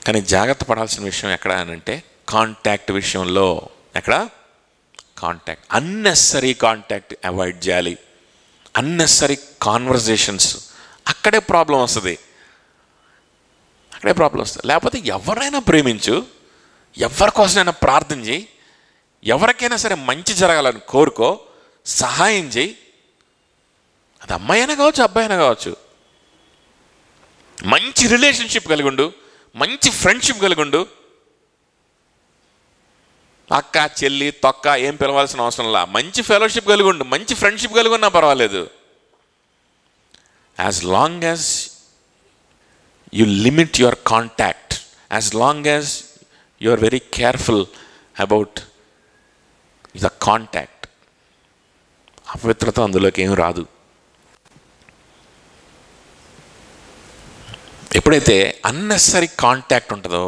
కానీ జాగ్రత్త పడాల్సిన విషయం ఎక్కడ అంటే కాంటాక్ట్ విషయంలో. ఎక్కడ? కాంటాక్ట్. అన్నెసరీ కాంటాక్ట్ అవాయిడ్ చేయాలి. అన్నెసరీ కాన్వర్జేషన్స్, అక్కడే ప్రాబ్లం వస్తుంది. లేకపోతే ఎవరైనా ప్రేమించు, ఎవరి కోసమైనా ప్రార్థన చేయి, ఎవరికైనా సరే మంచి జరగాలని కోరుకో, సహాయం చేయి. అది అమ్మాయి అయినా కావచ్చు, అబ్బాయి అయినా కావచ్చు. మంచి రిలేషన్షిప్ కలిగి ఉండు, మంచి ఫ్రెండ్షిప్ కలిగి ఉండు. అక్క, చెల్లి, తొక్క ఏం పిలవాల్సిన అవసరంలా. మంచి ఫెలోషిప్ కలిగి ఉండు, మంచి ఫ్రెండ్షిప్ కలిగి ఉన్నా పర్వాలేదు. As long as you limit your contact, as long as you are very careful about the contact, అపవిత్రత అందులోకి ఏం రాదు. ఎప్పుడైతే అన్నెసరీ కాంటాక్ట్ ఉంటుందో,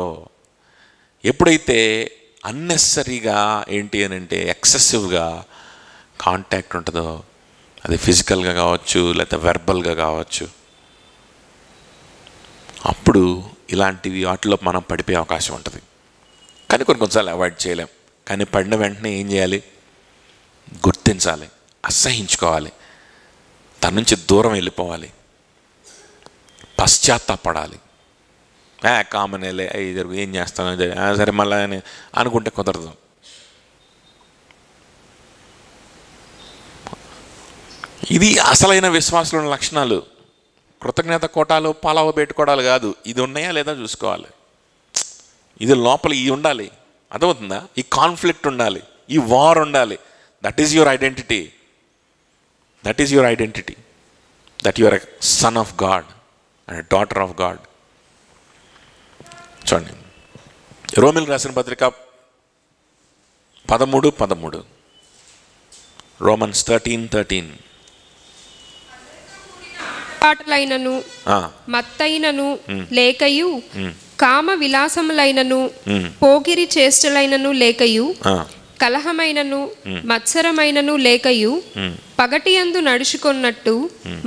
ఎప్పుడైతే అన్నెసరీగా ఏంటి అని అంటే ఎక్సెసివ్గా కాంటాక్ట్ ఉంటుందో, అది ఫిజికల్గా కావచ్చు లేకపోతే వెర్బల్గా కావచ్చు, అప్పుడు ఇలాంటివి వాటిలో మనం పడిపోయే అవకాశం ఉంటుంది. కానీ కొన్నిసార్లు అవాయిడ్ చేయలేం. కానీ పడిన వెంటనే ఏం చేయాలి? గుర్తించాలి, అసహించుకోవాలి, తన నుంచి దూరం వెళ్ళిపోవాలి, పశ్చాత్తాపడాలి. కామనేలే జరుగు, ఏం చేస్తాను సరే మళ్ళీ అని అనుకుంటే కుదరదు. ఇది అసలైన విశ్వాసుల లక్షణాలు. కృతజ్ఞత కోటాలు పాలవ పెట్టుకోవడాలు కాదు. ఇది ఉన్నాయా లేదా చూసుకోవాలి. ఇది లోపల ఇది ఉండాలి, అర్థమవుతుందా? ఈ కాన్ఫ్లిక్ట్ ఉండాలి, ఈ వార్ ఉండాలి. That is your identity. That is your identity, that your a son of God and daughter of God. చూడండి, రోమిలకు రాసిన పత్రిక 13:13, రోమన్స్ 13:13. పాటలైనను మత్తైనను లేకయు, కామ విలాసములైనను పోకిరి చేష్టలైనను లేకయు, కలహమైనను మత్సరమైనను లేకయు, పగటియందు నడుచుకున్నట్టు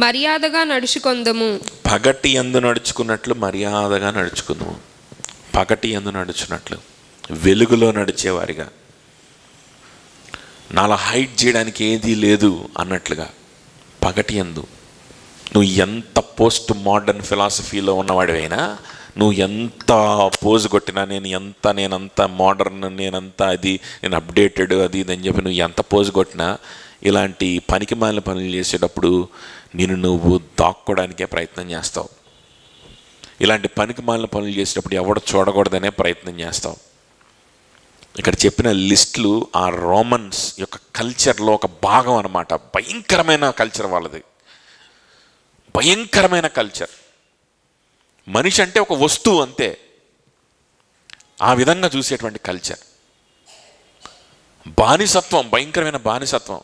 మర్యాదగా నడుచుకొందము. పగటియందు నడుచుకున్నట్లు మర్యాదగా నడుచుకుందాము. పగటియందు నడుచున్నట్లు, వెలుగులో నడిచేవారిగా, నాలా హైడ్ చేయడానికి ఏదీ లేదు అన్నట్లుగా పగటియందు. నువ్వు ఎంత పోస్ట్ మోడర్న్ ఫిలాసఫీలో ఉన్నవాడివైనా, నువ్వు ఎంత పోజు కొట్టినా, నేనంత మోడర్న్, నేను అప్డేటెడ్ అది ఇది అని చెప్పి నువ్వు ఎంత పోజు కొట్టినా, ఇలాంటి పనికిమాలిన పనులు చేసేటప్పుడు నువ్వు దాక్కోవడానికే ప్రయత్నం చేస్తావు. ఇలాంటి పనికిమాలిన పనులు చేసేటప్పుడు ఎవడు చూడకూడదనే ప్రయత్నం చేస్తావు. ఇక్కడ చెప్పిన లిస్టులు ఆ రోమన్స్ యొక్క కల్చర్లో ఒక భాగం అన్నమాట. భయంకరమైన కల్చర్ వాళ్ళది, భయంకరమైన కల్చర్. మనిషి అంటే ఒక వస్తువు అంతే, ఆ విధంగా చూసేటువంటి కల్చర్. బానిసత్వం, భయంకరమైన బానిసత్వం.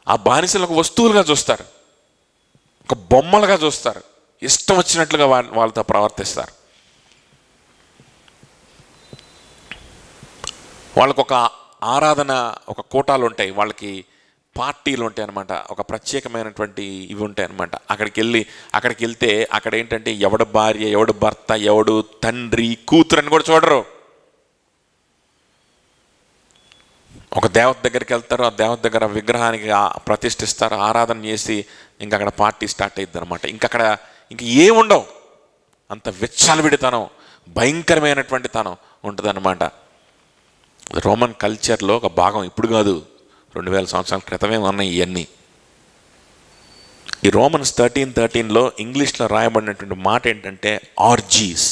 ఆ బానిసలు ఒక వస్తువులుగా చూస్తారు, ఒక బొమ్మలుగా చూస్తారు, ఇష్టం వచ్చినట్లుగా వాళ్ళతో ప్రవర్తిస్తారు. వాళ్ళకు ఒక ఆరాధన, ఒక కోటాలు ఉంటాయి, వాళ్ళకి పార్టీలు ఉంటాయి అన్నమాట, ఒక ప్రత్యేకమైనటువంటి ఇవి ఉంటాయి అన్నమాట. అక్కడికి వెళ్తే అక్కడ ఏంటంటే ఎవడు భార్య, ఎవడు భర్త, ఎవడు తండ్రి, కూతురు అని కూడా చూడరు. ఒక దేవత దగ్గరికి వెళ్తారు, ఆ దేవత దగ్గర విగ్రహానికి ప్రతిష్ఠిస్తారు, ఆరాధన చేసి ఇంకా అక్కడ పార్టీ స్టార్ట్ అయ్యిద్ది అనమాట. ఇంక ఏముండవు, అంత విచ్చలవిడితనం, భయంకరమైనటువంటి తనం ఉంటుందన్నమాట. రోమన్ కల్చర్లో ఒక భాగం. ఇప్పుడు కాదు, 2000 సంవత్సరాల క్రితమే ఉన్నాయి ఇవన్నీ. ఈ రోమన్స్ 13:13లో ఇంగ్లీష్లో రాయబడినటువంటి మాట ఏంటంటే ఆర్జీస్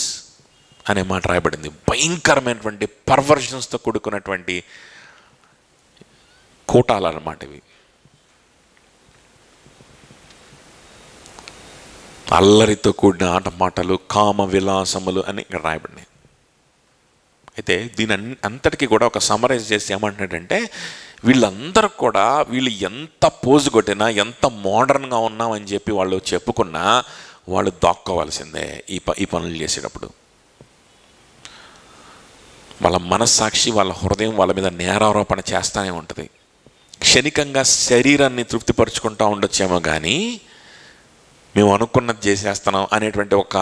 అనే మాట రాయబడింది. భయంకరమైనటువంటి పర్వర్షన్స్తో కూడుకున్నటువంటి కోటాలు అన్నమాట ఇవి. అల్లరితో కూడిన ఆటమాటలు, కామ విలాసములు అని ఇక్కడ రాయబడినాయి. అయితే దీని అంతటికీ కూడా ఒక సమరైజ్ చేసి ఏమంటున్నాడంటే, వీళ్ళందరూ కూడా వీళ్ళు ఎంత పోజు కొట్టినా, ఎంత మోడర్న్గా ఉన్నామని చెప్పి వాళ్ళు చెప్పుకున్నా, వాళ్ళు దాక్కోవాల్సిందే ఈ పనులు చేసేటప్పుడు. వాళ్ళ మనస్సాక్షి, వాళ్ళ హృదయం వాళ్ళ మీద నేరారోపణ చేస్తూనే ఉంటుంది. క్షణికంగా శరీరాన్ని తృప్తిపరుచుకుంటూ ఉండొచ్చేమో కానీ మేము అనుకున్నది చేసేస్తున్నాం అనేటువంటి ఒక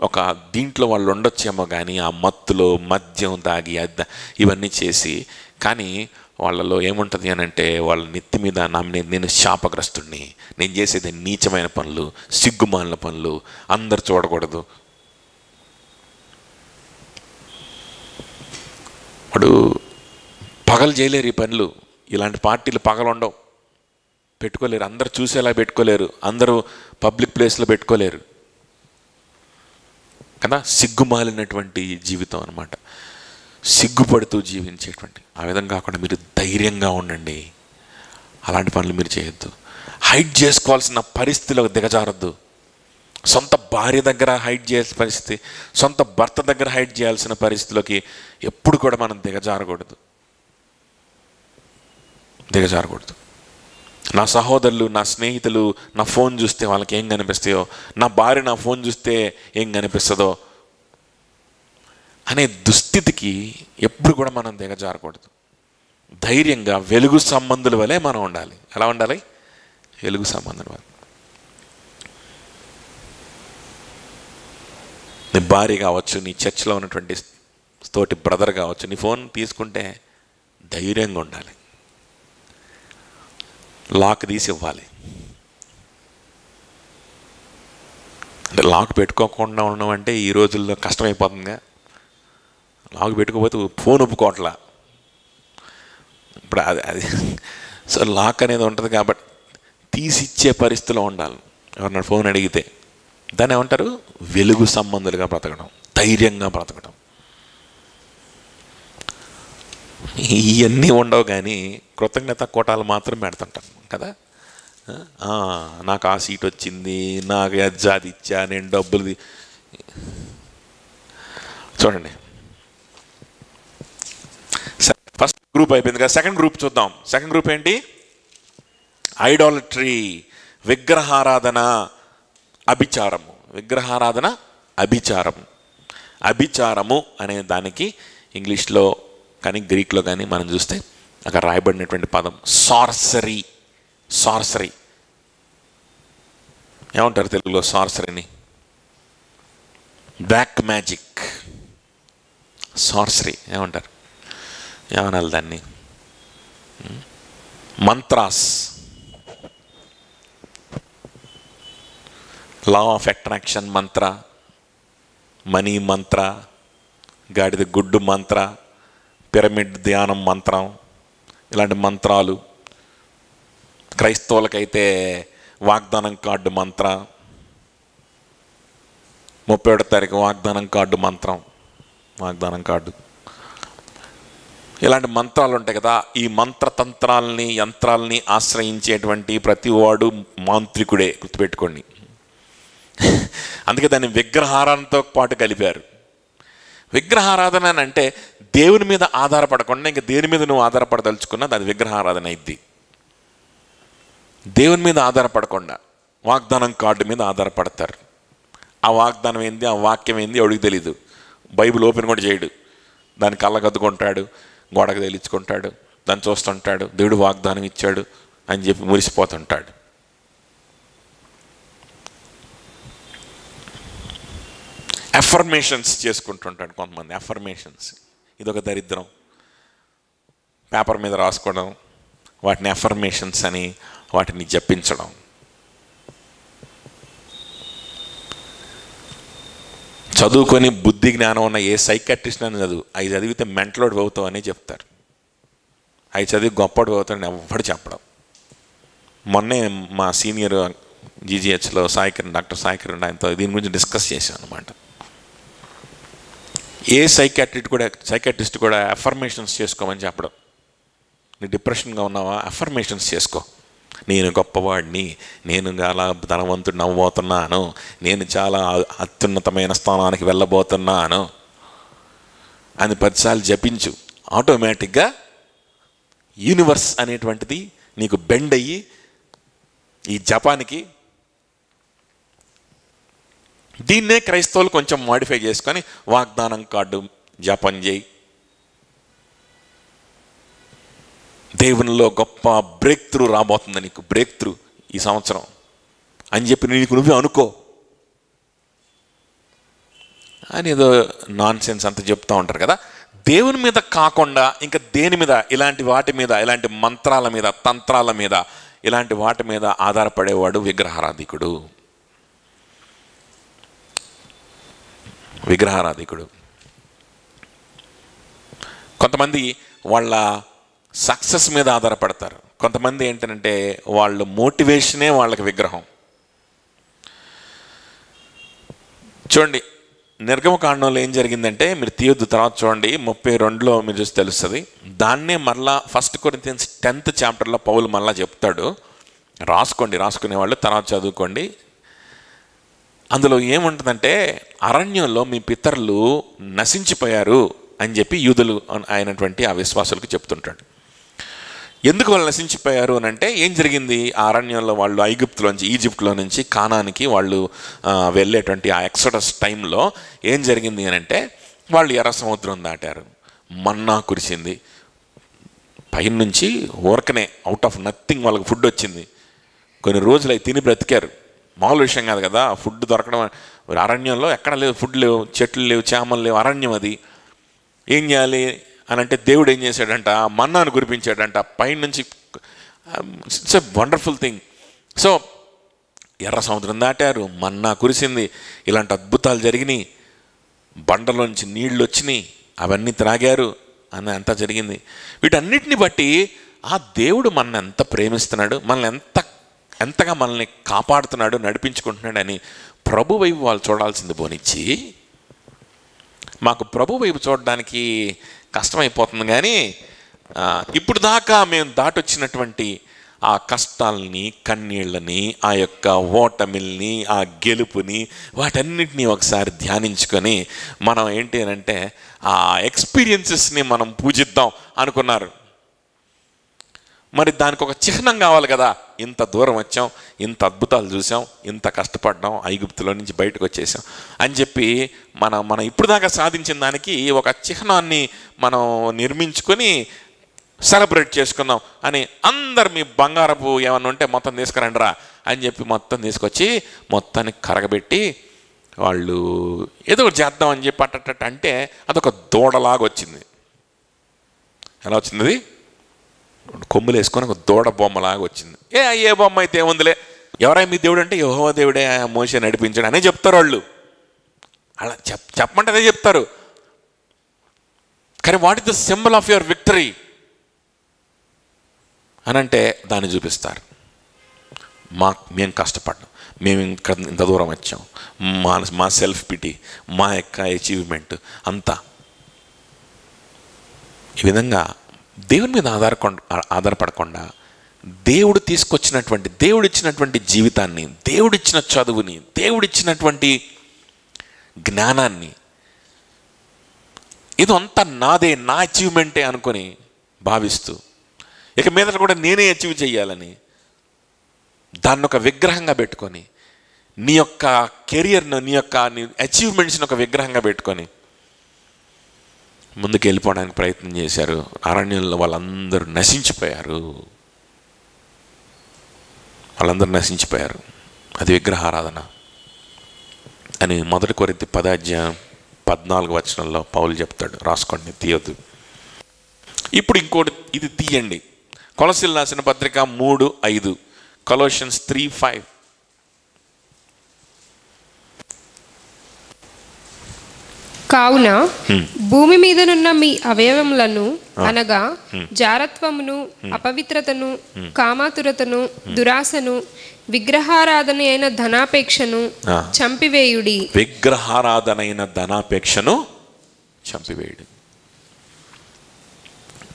ఒక దీంట్లో వాళ్ళు ఉండొచ్చేమో కానీ ఆ మత్తులో మద్యం తాగి ఇవన్నీ చేసి, కానీ వాళ్ళలో ఏముంటుంది అని అంటే వాళ్ళ నెత్తి మీద నేను శాపగ్రస్తుడిని, నేను చేసేది నీచమైన పనులు, సిగ్గుమాలిన పనులు, అందరు చూడకూడదు. వాడు పగలు చేయలేరు ఈ పనులు. ఇలాంటి పార్టీలు పగలు ఉండవు, పెట్టుకోలేరు, అందరు చూసేలా పెట్టుకోలేరు, అందరూ పబ్లిక్ ప్లేస్లో పెట్టుకోలేరు కదా. సిగ్గుమాలినటువంటి జీవితం అన్నమాట, సిగ్గుపడుతూ జీవించేటువంటి. ఆ విధంగా కాకుండా మీరు ధైర్యంగా ఉండండి. అలాంటి పనులు మీరు చేయొద్దు. హైడ్ చేసుకోవాల్సిన పరిస్థితిలోకి దిగజారద్దు. సొంత భార్య దగ్గర హైడ్ చేయాల్సిన పరిస్థితి, సొంత భర్త దగ్గర హైడ్ చేయాల్సిన పరిస్థితిలోకి ఎప్పుడు కూడా మనం దిగజారకూడదు. నా సహోదరులు, నా స్నేహితులు నా ఫోన్ చూస్తే వాళ్ళకి ఏం కనిపిస్తాయో, నా భార్య నా ఫోన్ చూస్తే ఏం కనిపిస్తుందో అనే దుస్థితికి ఎప్పుడు కూడా మనం దిగజారకూడదు. ధైర్యంగా వెలుగు సంబంధుల వలె మనం ఉండాలి. ఎలా ఉండాలి? వెలుగు సంబంధుల వలె. నీ భార్య కావచ్చు, నీ చర్చిలో ఉన్నటువంటి తోటి బ్రదర్ కావచ్చు, నీ ఫోన్ తీసుకుంటే ధైర్యంగా ఉండాలి. లాక్ తీసి ఇవ్వాలి. అంటే లాక్ పెట్టుకోకుండా ఉండడం అంటే ఈ రోజుల్లో కష్టమైపోతుందిగా. లాక్ పెట్టుకోకపోతే ఫోన్ ఒప్పుకోవట్లా ఇప్పుడు. అది సో లాక్ అనేది ఉంటుంది కాబట్టి తీసిచ్చే పరిస్థితిలో ఉండాలి. ఎవరన్నా ఫోన్ అడిగితే దాన్ని ఏమంటారు? వెలుగు సంబంధులుగా బ్రతకడం, ధైర్యంగా బ్రతకడం. ఇవన్నీ ఉండవు కానీ కృతజ్ఞత కోటాలు మాత్రం పెడుతుంటాం కదా. నాకు ఆ సీట్ వచ్చింది, నాకు అది ఇచ్చా, నేను డబ్బులు. చూడండి, ఫస్ట్ గ్రూప్ అయిపోయింది కదా, సెకండ్ గ్రూప్ చూద్దాం. సెకండ్ గ్రూప్ ఏంటి? ఐడాలట్రీ, విగ్రహారాధన, అభిచారము. విగ్రహారాధన, అభిచారము. అభిచారము అనే దానికి ఇంగ్లీష్లో కానీ గ్రీక్లో కానీ మనం చూస్తే అక్కడ రాయబడినటువంటి పదం సార్సరీ. సార్సరీ ఏమంటారు తెలుగులో? సార్సరీని బ్లాక్ మ్యాజిక్. సార్సరీ ఏమంటారు? ఏమనాలి దాన్ని? Mantras, law of attraction Mantra, money మంత్ర, గాడిద గుడ్డు మంత్ర, పిరమిడ్ ధ్యానం మంత్రం, ఇలాంటి మంత్రాలు. క్రైస్తవులకైతే వాగ్దానం కార్డు మంత్ర, 31వ తారీఖు వాగ్దానం కార్డు మంత్రం, వాగ్దానం కార్డు. ఇలాంటి మంత్రాలు ఉంటాయి కదా. ఈ మంత్రతంత్రాలని, యంత్రాలని ఆశ్రయించేటువంటి ప్రతివాడు మాంత్రికుడే, గుర్తుపెట్టుకోండి. అందుకే దాన్ని విగ్రహారాధనతో పాటు కలిపారు. విగ్రహారాధన అంటే దేవుని మీద ఆధారపడకుండా ఇంకా దేని మీద నువ్వు ఆధారపడదలుచుకున్నా అది విగ్రహారాధన అయింది. దేవుని మీద ఆధారపడకుండా వాగ్దానం కార్డు మీద ఆధారపడతారు. ఆ వాగ్దానం ఏంది, ఆ వాక్యం ఏంది ఎవడికి తెలీదు. బైబిల్ ఓపెన్ కూడా చేయడు. దాన్ని కళ్ళకద్దుకుంటాడు, గోడకు తేలించుకుంటాడు, దాన్ని చూస్తుంటాడు, దేవుడు వాగ్దానం ఇచ్చాడు అని చెప్పి మురిసిపోతుంటాడు. అఫర్మేషన్స్ చేసుకుంటుంటాడు కొంతమంది. అఫర్మేషన్స్ ఇదొక దరిద్రం. పేపర్ మీద రాసుకోవడం, వాటిని అఫర్మేషన్స్ అని వాటిని జపించడం. చదువుకొని బుద్ధి జ్ఞానం ఉన్న ఏ సైకాట్రిస్ట్ అని చదువు, అవి చదివితే మెంటలోడు అవుతావు అని చెప్తారు. అవి చదివి గొప్పడు అవుతాడని ఎవ్వడు చెప్పడం. మొన్నే మా సీనియర్ జీజీహెచ్లో డాక్టర్ సాయికిరణ్ ఆయనతో దీని గురించి డిస్కస్ చేశాను అనమాట. ఏ సైకాట్రిస్ట్ కూడా అఫర్మేషన్స్ చేసుకోమని చెప్పడం. నీ డిప్రెషన్గా ఉన్నావా? అఫర్మేషన్స్ చేసుకో. నేను గొప్పవాడిని, నేను చాలా ధనవంతుడిని అవ్వబోతున్నాను, నేను చాలా అత్యున్నతమైన స్థానానికి వెళ్ళబోతున్నాను అని 10 సార్లు జపించు. ఆటోమేటిక్గా యూనివర్స్ అనేటువంటిది నీకు బెండ్ అయ్యి ఈ జపానికి. దీన్నే క్రైస్తవులు కొంచెం మాడిఫై చేసుకొని వాగ్దానం కార్డు జపం చేయి, దేవునిలో గొప్ప బ్రేక్ త్రూ రాబోతుంది నీకు, బ్రేక్ త్రూ ఈ సంవత్సరం అని చెప్పి నీకు నువ్వే అనుకో. అని ఏదో నాన్ సెన్స్ అంతా చెప్తూ ఉంటారు కదా. దేవుని మీద కాకుండా ఇంకా దేని మీద, ఇలాంటి వాటి మీద, ఇలాంటి మంత్రాల మీద, తంత్రాల మీద, ఇలాంటి వాటి మీద ఆధారపడేవాడు విగ్రహారాధికుడు. విగ్రహారాధికుడు. కొంతమంది వాళ్ళ సక్సెస్ మీద ఆధారపడతారు. కొంతమంది ఏంటంటే వాళ్ళ మోటివేషనే వాళ్ళకి విగ్రహం. చూడండి, నిర్గమకాండంలో ఏం జరిగిందంటే, మీరు తీయొద్దు, తర్వాత చూడండి 32లో మీరు చూసి తెలుస్తుంది. దాన్నే మరలా 1 కొరింథియన్స్ 10th చాప్టర్లో పౌలు మళ్ళా చెప్తాడు. రాసుకునే వాళ్ళు తర్వాత చదువుకోండి. అందులో ఏముంటుందంటే, అరణ్యంలో మీ పితరులు నశించిపోయారు అని చెప్పి యూదులు అయినటువంటి ఆ విశ్వాసులకు చెప్తుంటాడు. ఎందుకు వాళ్ళు నశించిపోయారు అని అంటే, ఏం జరిగింది, ఆ అరణ్యంలో వాళ్ళు ఈజిప్ట్లో నుంచి కానానికి వాళ్ళు వెళ్ళేటువంటి ఆ ఎక్సోడస్ టైంలో ఏం జరిగింది అని అంటే, వాళ్ళు ఎర్ర సముద్రం దాటారు, మన్నా కురిసింది, పైనుంచి ఊరకనే అవుట్ ఆఫ్ నథింగ్ వాళ్ళకి ఫుడ్ వచ్చింది. కొన్ని రోజులు అవి తిని బ్రతికారు. మామూలు విషయం కాదు కదా ఫుడ్ దొరకడం. అరణ్యంలో ఎక్కడ లేవు, ఫుడ్ లేవు, చెట్లు లేవు, చేమలు లేవు, అరణ్యం అది. ఏం చేయాలి అని అంటే, దేవుడు ఏం చేశాడంట, మన్నాను కురిపించాడంట పైనుంచి. It's a wonderful thing. So ఎర్ర సముద్రం దాటారు, మన్నా కురిసింది, ఇలాంటి అద్భుతాలు జరిగినాయి, బండలోంచి నీళ్ళు వచ్చినాయి, అవన్నీ త్రాగారు అని అంతా జరిగింది. వీటన్నిటిని బట్టి ఆ దేవుడు మనల్ని ఎంత ప్రేమిస్తున్నాడు, మనల్ని ఎంతగా మనల్ని కాపాడుతున్నాడు, నడిపించుకుంటున్నాడు అని ప్రభు వైపు వాళ్ళు చూడాల్సింది పోనిచ్చి, మాకు ప్రభు వైపు చూడడానికి కష్టమైపోతుంది. కానీ ఇప్పుడు దాకా మేము దాటొచ్చినటువంటి ఆ కష్టాలని, కన్నీళ్ళని, ఆ యొక్క ఓటమిల్ని, ఆ గెలుపుని, వాటన్నిటినీ ఒకసారి ధ్యానించుకొని మనం ఏంటి అంటే ఆ ఎక్స్పీరియన్సెస్ని మనం పూజిద్దాం అనుకున్నారు. మరి దానికి ఒక చిహ్నం కావాలి కదా. ఇంత దూరం వచ్చాం, ఇంత అద్భుతాలు చూసాం, ఇంత కష్టపడ్డాం, ఐగుప్తులో నుంచి బయటకు వచ్చేసాం అని చెప్పి మనం ఇప్పుడు దాకా సాధించిన దానికి ఒక చిహ్నాన్ని మనం నిర్మించుకొని సెలబ్రేట్ చేసుకుందాం అని, అందరు మీ బంగారపు ఏమన్నా ఉంటే మొత్తం తీసుకురండి రా అని చెప్పి మొత్తం తీసుకొచ్చి మొత్తాన్ని కరగబెట్టి వాళ్ళు ఏదో ఒకటి చేద్దాం అని చెప్పి అట్ట అంటే అదొక దూడలాగా వచ్చింది. ఎలా వచ్చింది అది? కొమ్ములు వేసుకొని ఒక దూడ బొమ్మలాగా వచ్చింది. ఏ బొమ్మ అయితే ఏముందిలే, ఎవరై మీ దేవుడు అంటే, యెహోవా దేవుడే మోషే నడిపించాడు అనే చెప్తారు వాళ్ళు. అలా చెప్పమంటే అదే చెప్తారు. కానీ what is the symbol of your victory అని అంటే దాన్ని చూపిస్తారు. మేము కష్టపడ్డాం, మేము ఇంత దూరం వచ్చాం, మా సెల్ఫ్ పిటీ, మా యొక్క అచీవ్మెంట్ అంతా. ఈ విధంగా దేవుని మీద ఆధారపడకుండా దేవుడిచ్చినటువంటి జీవితాన్ని, దేవుడిచ్చిన చదువుని, దేవుడిచ్చినటువంటి జ్ఞానాన్ని, ఇదంతా నాదే, నా అచీవ్మెంటే అనుకొని భావిస్తూ ఇక మీద కూడా నేనే అచీవ్ చేయాలని దాన్ని ఒక విగ్రహంగా పెట్టుకొని, నీ యొక్క కెరియర్ను, నీ అచీవ్మెంట్స్ని ఒక విగ్రహంగా పెట్టుకొని ముందుకు వెళ్ళిపోవడానికి ప్రయత్నం చేశారు. అరణ్యంలో వాళ్ళందరూ నశించిపోయారు. అది విగ్రహారాధన అని 1 కొరింథీ 10:14 పౌలు చెప్తాడు. రాసుకోండి, తీయొద్దు. ఇప్పుడు ఇంకోటి ఇది తీయండి. కొలస్సీయులకు రాసిన పత్రిక 3:5, కొలోషియన్స్ 3:5. కావున భూమి మీదనున్న మీ అవయవములను అనగా జారత్వమును, అపవిత్రతను, కామాతురతను, దురాశను, విగ్రహారాధన అయిన ధనాపేక్షను చంపివేయుడి. విగ్రహారాధనైన ధనాపేక్షను చంపివేయుడి.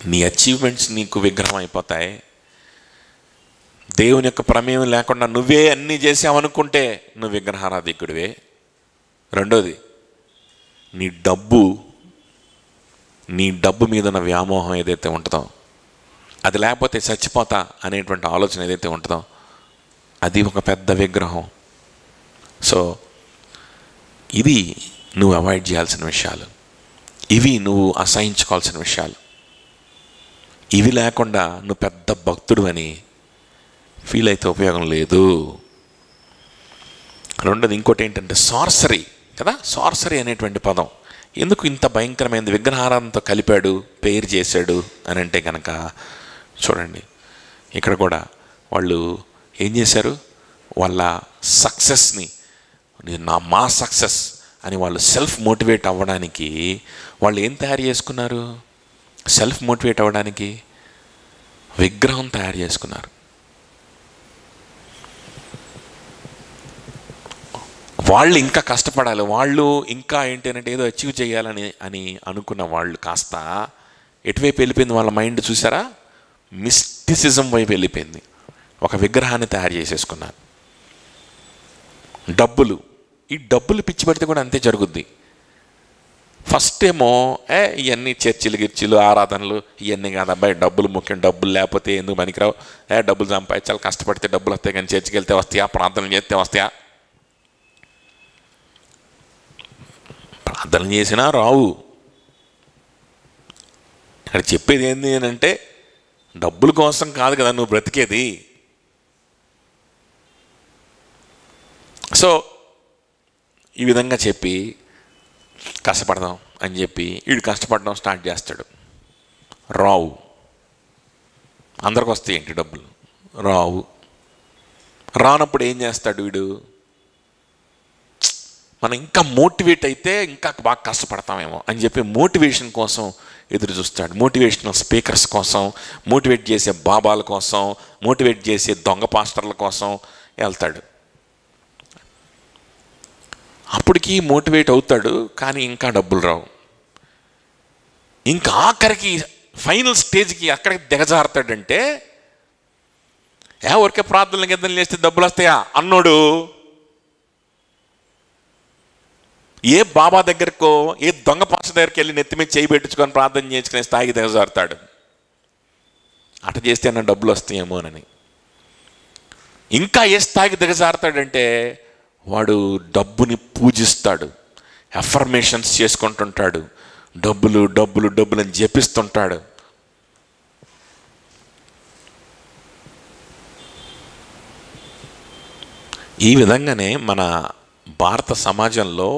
నీ అచీవ్మెంట్స్ నీకు విగ్రహం అయిపోతాయి. దేవుని యొక్క ప్రమేయం లేకుండా నువ్వే అన్నీ చేసావనుకుంటే నువ్వు విగ్రహారాధికుడివే. రెండోది, నీ డబ్బు మీద ఉన్న వ్యామోహం ఏదైతే ఉంటుందో, అది లేకపోతే చచ్చిపోతా అనేటువంటి ఆలోచన ఏదైతే ఉంటుందో, అది ఒక పెద్ద విగ్రహం. సో ఇది నువ్వు అవాయిడ్ చేయాల్సిన విషయాలు, ఇవి నువ్వు అసహించుకోవాల్సిన విషయాలు. ఇవి లేకుండా నువ్వు పెద్ద భక్తుడు అని ఫీల్ అయితే ఉపయోగం లేదు. రెండోది ఇంకోటి ఏంటంటే సార్సరీ, కదా. సార్సరీ అనేటువంటి పదం ఎందుకు ఇంత భయంకరమైనది, విగ్రహారాధనతో కలిపాడు, పేరు చేశాడు అని అంటే కనుక చూడండి, ఇక్కడ కూడా వాళ్ళు ఏం చేశారు, వాళ్ళ సక్సెస్ని మా సక్సెస్ అని వాళ్ళు సెల్ఫ్ మోటివేట్ అవ్వడానికి వాళ్ళు ఏం తయారు చేసుకున్నారు, సెల్ఫ్ మోటివేట్ అవ్వడానికి విగ్రహం తయారు చేసుకున్నారు. వాళ్ళు ఇంకా కష్టపడాలి, వాళ్ళు ఇంకా ఏంటంటే ఏదో అచీవ్ చేయాలని అనుకున్న వాళ్ళు కాస్త ఎటువైపు వెళ్ళిపోయింది వాళ్ళ మైండ్ చూసారా, మిస్టిసిజం వైపు వెళ్ళిపోయింది. ఒక విగ్రహాన్ని తయారు చేసేసుకున్నారు. ఈ డబ్బులు పిచ్చి పడితే కూడా అంతే జరుగుద్ది. ఫస్ట్ ఏమో ఇవన్నీ చర్చిలు గిర్చిలు ఆరాధనలు ఇవన్నీ కాదు అబ్బాయి, డబ్బులు ముఖ్యం, డబ్బులు లేకపోతే ఎందుకు పనికిరావు, డబ్బులు సంపాదించాలి, కష్టపడితే డబ్బులు వస్తాయి, కానీ చర్చికి వెళ్తే వస్తాయా, ప్రార్థనలు చేస్తే వస్తాయా, ప్రార్థనలు చేసినా రావు. ఇక్కడ చెప్పేది ఏంది అని అంటే డబ్బుల కోసం కాదు కదా నువ్వు బ్రతికేది. సో ఈ విధంగా చెప్పి కష్టపడదాం అని చెప్పి వీడు కష్టపడడం స్టార్ట్ చేస్తాడు. రావు. అందరికి వస్తాయి ఏంటి డబ్బులు, రావు. రానప్పుడు ఏం చేస్తాడు వీడు, మనం ఇంకా మోటివేట్ అయితే ఇంకా బాగా కష్టపడతామేమో అని చెప్పి మోటివేషన్ కోసం ఎదురు చూస్తాడు. మోటివేషనల్ స్పీకర్స్ కోసం, మోటివేట్ చేసే బాబాల కోసం, మోటివేట్ చేసే దొంగ పాస్టర్ల కోసం వెళ్తాడు. అప్పటికి మోటివేట్ అవుతాడు, కానీ ఇంకా డబ్బులు రావు. ఇంకా ఆఖరికి ఫైనల్ స్టేజ్కి అక్కడికి దిగజారుతాడంటే ఊరికే ప్రార్థనలు గిద్దలు చేస్తే డబ్బులు వస్తాయా అన్నోడు ఏ బాబా దగ్గరకో ఏ దొంగ పాస దగ్గరికి వెళ్ళి నెత్తి మీద చేయి పెట్టించుకొని ప్రార్థన చేసుకునే స్థాయికి దిగజారుతాడు. అట చేస్తే అన్న డబ్బులు వస్తాయేమోనని. ఇంకా ఏ స్థాయికి దిగజారుతాడంటే వాడు డబ్బుని పూజిస్తాడు, అఫర్మేషన్స్ చేసుకుంటుంటాడు, డబ్బులు డబ్బులు డబ్బులు అని జపిస్తుంటాడు. ఈ విధంగానే మన భారత సమాజంలో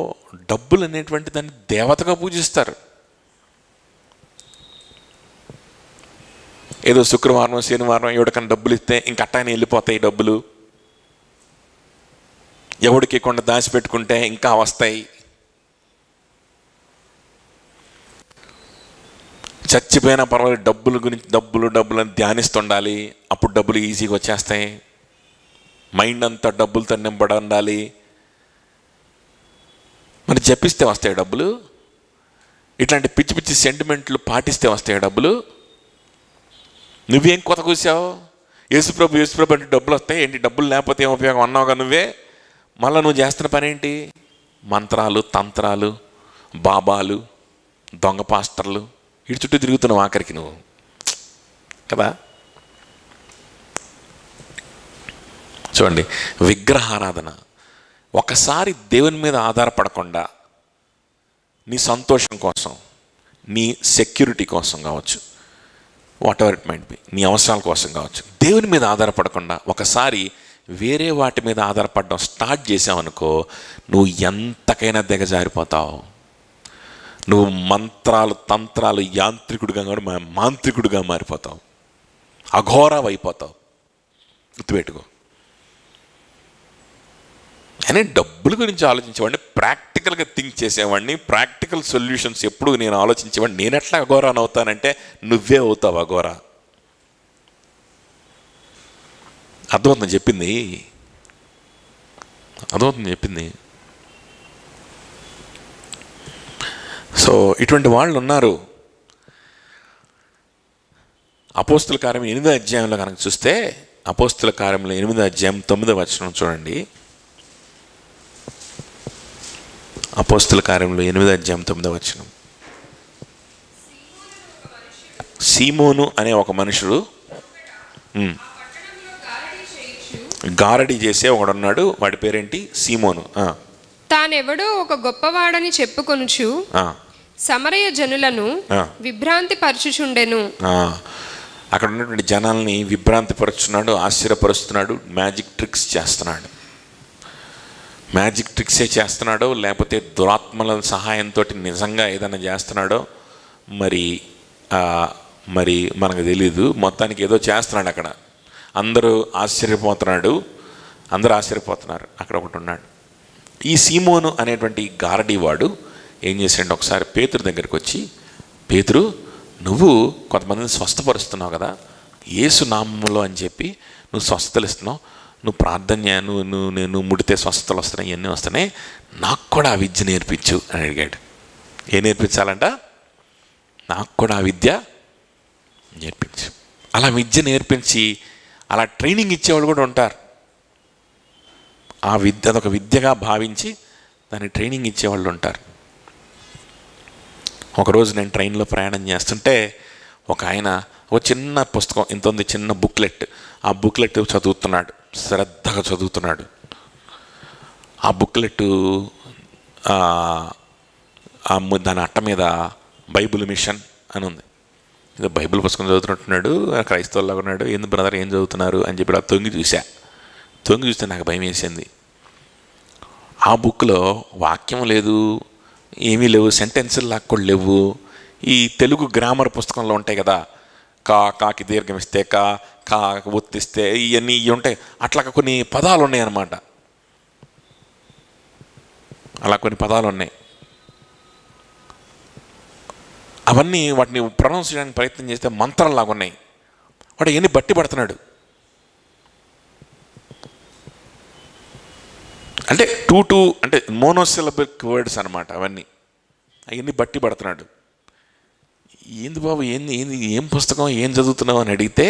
డబ్బులు అనేటువంటి దాన్ని దేవతగా పూజిస్తారు. ఏదో శుక్రవారం శనివారం ఎవడికన్నా డబ్బులు ఇస్తే ఇంక అట్టానే వెళ్ళిపోతాయి డబ్బులు, ఎవడికి కొండ దాచిపెట్టుకుంటే ఇంకా వస్తాయి, చచ్చిపోయినా పర్వాలేదు డబ్బుల గురించి డబ్బులు అని ధ్యానిస్తుండాలి, అప్పుడు డబ్బులు ఈజీగా వచ్చేస్తాయి. మైండ్ అంతా డబ్బులతో నింపడి ఉండాలి, మరి జపిస్తే వస్తాయి డబ్బులు. ఇట్లాంటి పిచ్చి పిచ్చి సెంటిమెంట్లు పాటిస్తే వస్తాయి డబ్బులు. నువ్వేం కొత్త కూసావు, యేసుప్రభు అంటే డబ్బులు వస్తాయి ఏంటి, డబ్బులు లేకపోతే ఏం ఉపయోగం అన్నావుగా నువ్వే. మళ్ళీ నువ్వు చేస్తున్న పని ఏంటి, మంత్రాలు తంత్రాలు బాబాలు దొంగ పాస్టర్లు ఇటు చుట్టూ తిరుగుతున్నావు ఆఖరికి నువ్వు కదా. చూడండి, విగ్రహారాధన. ఒకసారి దేవుని మీద ఆధారపడకుండా నీ సంతోషం కోసం, నీ సెక్యూరిటీ కోసం కావచ్చు, what ever it might be, నీ అవసరాల కోసం కావచ్చు, దేవుని మీద ఆధారపడకుండా ఒకసారి వేరే వాటి మీద ఆధారపడడం స్టార్ట్ చేసావనుకో, నువ్వు ఎంతకైనా దిగజారిపోతావు. నువ్వు మంత్రాలు తంత్రాలు యాంత్రికుడిగా మాంత్రికుడిగా మారిపోతావు, అఘోరం అయిపోతావు. గుర్తుపెట్టుకో. అని డబ్బుల గురించి ఆలోచించేవాడిని, ప్రాక్టికల్గా థింక్ చేసేవాడిని, ప్రాక్టికల్ సొల్యూషన్స్ ఎప్పుడు నేను ఆలోచించేవాడిని. నేను ఎట్లా అఘోరాన్ని అవుతానంటే నువ్వే అవుతావు అఘోరా. అర్థమవుతుంది చెప్పింది. సో ఇటువంటి వాళ్ళు ఉన్నారు. అపోస్తుల కార్యం 8వ అధ్యాయంలో కనుక చూస్తే, అపోస్తుల కార్యంలో 8వ అధ్యాయం 9వ వచనం చూడండి. అపోస్తుల కార్యంలో 8వ అధ్యాయం 9వ వచనం. సీమోను అనే ఒక మనుషుడు గారడీ చేసే ఒకడున్నాడు, వాడి పేరేంటి, సీమోను. తానెవడో ఒక గొప్పవాడని చెప్పుకొనుచు సమరయ జనులను విభ్రాంతి పరచుచుండెను. అక్కడ ఉన్నటువంటి జనాల్ని విభ్రాంతి పరుచున్నాడు, ఆశ్చర్యపరుస్తున్నాడు, మ్యాజిక్ ట్రిక్స్ చేస్తున్నాడు. మ్యాజిక్ ట్రిక్సే చేస్తున్నాడో లేకపోతే దురాత్మల సహాయంతో నిజంగా ఏదైనా చేస్తున్నాడో మరి మనకు తెలీదు. మొత్తానికి ఏదో చేస్తున్నాడు అక్కడ. అందరూ ఆశ్చర్యపోతున్నారు. అక్కడ ఒకటి ఉన్నాడు. ఈ సీమోను అనేటువంటి గారడీవాడు ఏం చేశాడు, ఒకసారి పేతురు దగ్గరికి వచ్చి, పేతురు, నువ్వు కొంతమందిని స్వస్థపరుస్తున్నావు కదా, యేసు నామములో అని చెప్పి నువ్వు స్వస్థతలు ఇస్తున్నావు, నువ్వు ప్రార్థన నువ్వు ముడితే స్వస్థతలు వస్తున్నాయి, ఇవన్నీ వస్తున్నాయి, నాకు కూడా ఆ విద్య నేర్పించు అని అడిగాడు. ఏం నేర్పించాలంట? నాకు కూడా ఆ విద్య నేర్పించు. అలా విద్య నేర్పించి అలా ట్రైనింగ్ ఇచ్చేవాళ్ళు కూడా ఉంటారు. ఆ విద్య అదొక విద్యగా భావించి దాన్ని ట్రైనింగ్ ఇచ్చేవాళ్ళు ఉంటారు. ఒకరోజు నేను ట్రైన్లో ప్రయాణం చేస్తుంటే ఒక ఆయన ఒక చిన్న పుస్తకం ఇంత ఉంది, చిన్న బుక్లెట్, ఆ బుక్లెట్ చదువుతున్నాడు, శ్రద్ధగా చదువుతున్నాడు. ఆ బుక్లెట్ దాని అట్ట మీద బైబిల్ మిషన్ అని ఉంది. ఏదో బైబిల్ పుస్తకం చదువుతున్నట్టున్నాడు, క్రైస్తవులాగా ఉన్నాడు. ఏంది బ్రదర్ ఏం చదువుతున్నారు అని చెప్పి తొంగి చూస్తే నాకు భయం వేసింది. ఆ బుక్లో వాక్యం లేదు, ఏమీ లేవు, సెంటెన్సులు లాగా కూడా లేవు. ఈ తెలుగు గ్రామర్ పుస్తకంలో ఉంటాయి కదా, కాకి దీర్ఘం ఇస్తే కా ఒత్తిస్తే ఇవన్నీ ఉంటాయి, అట్లా కొన్ని పదాలు ఉన్నాయి అన్నమాట. అలా కొన్ని పదాలు ఉన్నాయి. అవన్నీ వాటిని ప్రొనౌన్స్ చేయడానికి ప్రయత్నం చేస్తే మంత్రాల్లాగా ఉన్నాయి. వాడు ఎన్ని బట్టి పడుతున్నాడు అంటే టూ అంటే మోనోసిలబిక్ వర్డ్స్ అనమాట. అవన్నీ బట్టి పడుతున్నాడు. ఏంది బాబు, ఏం పుస్తకం, ఏం చదువుతున్నావు అని అడిగితే,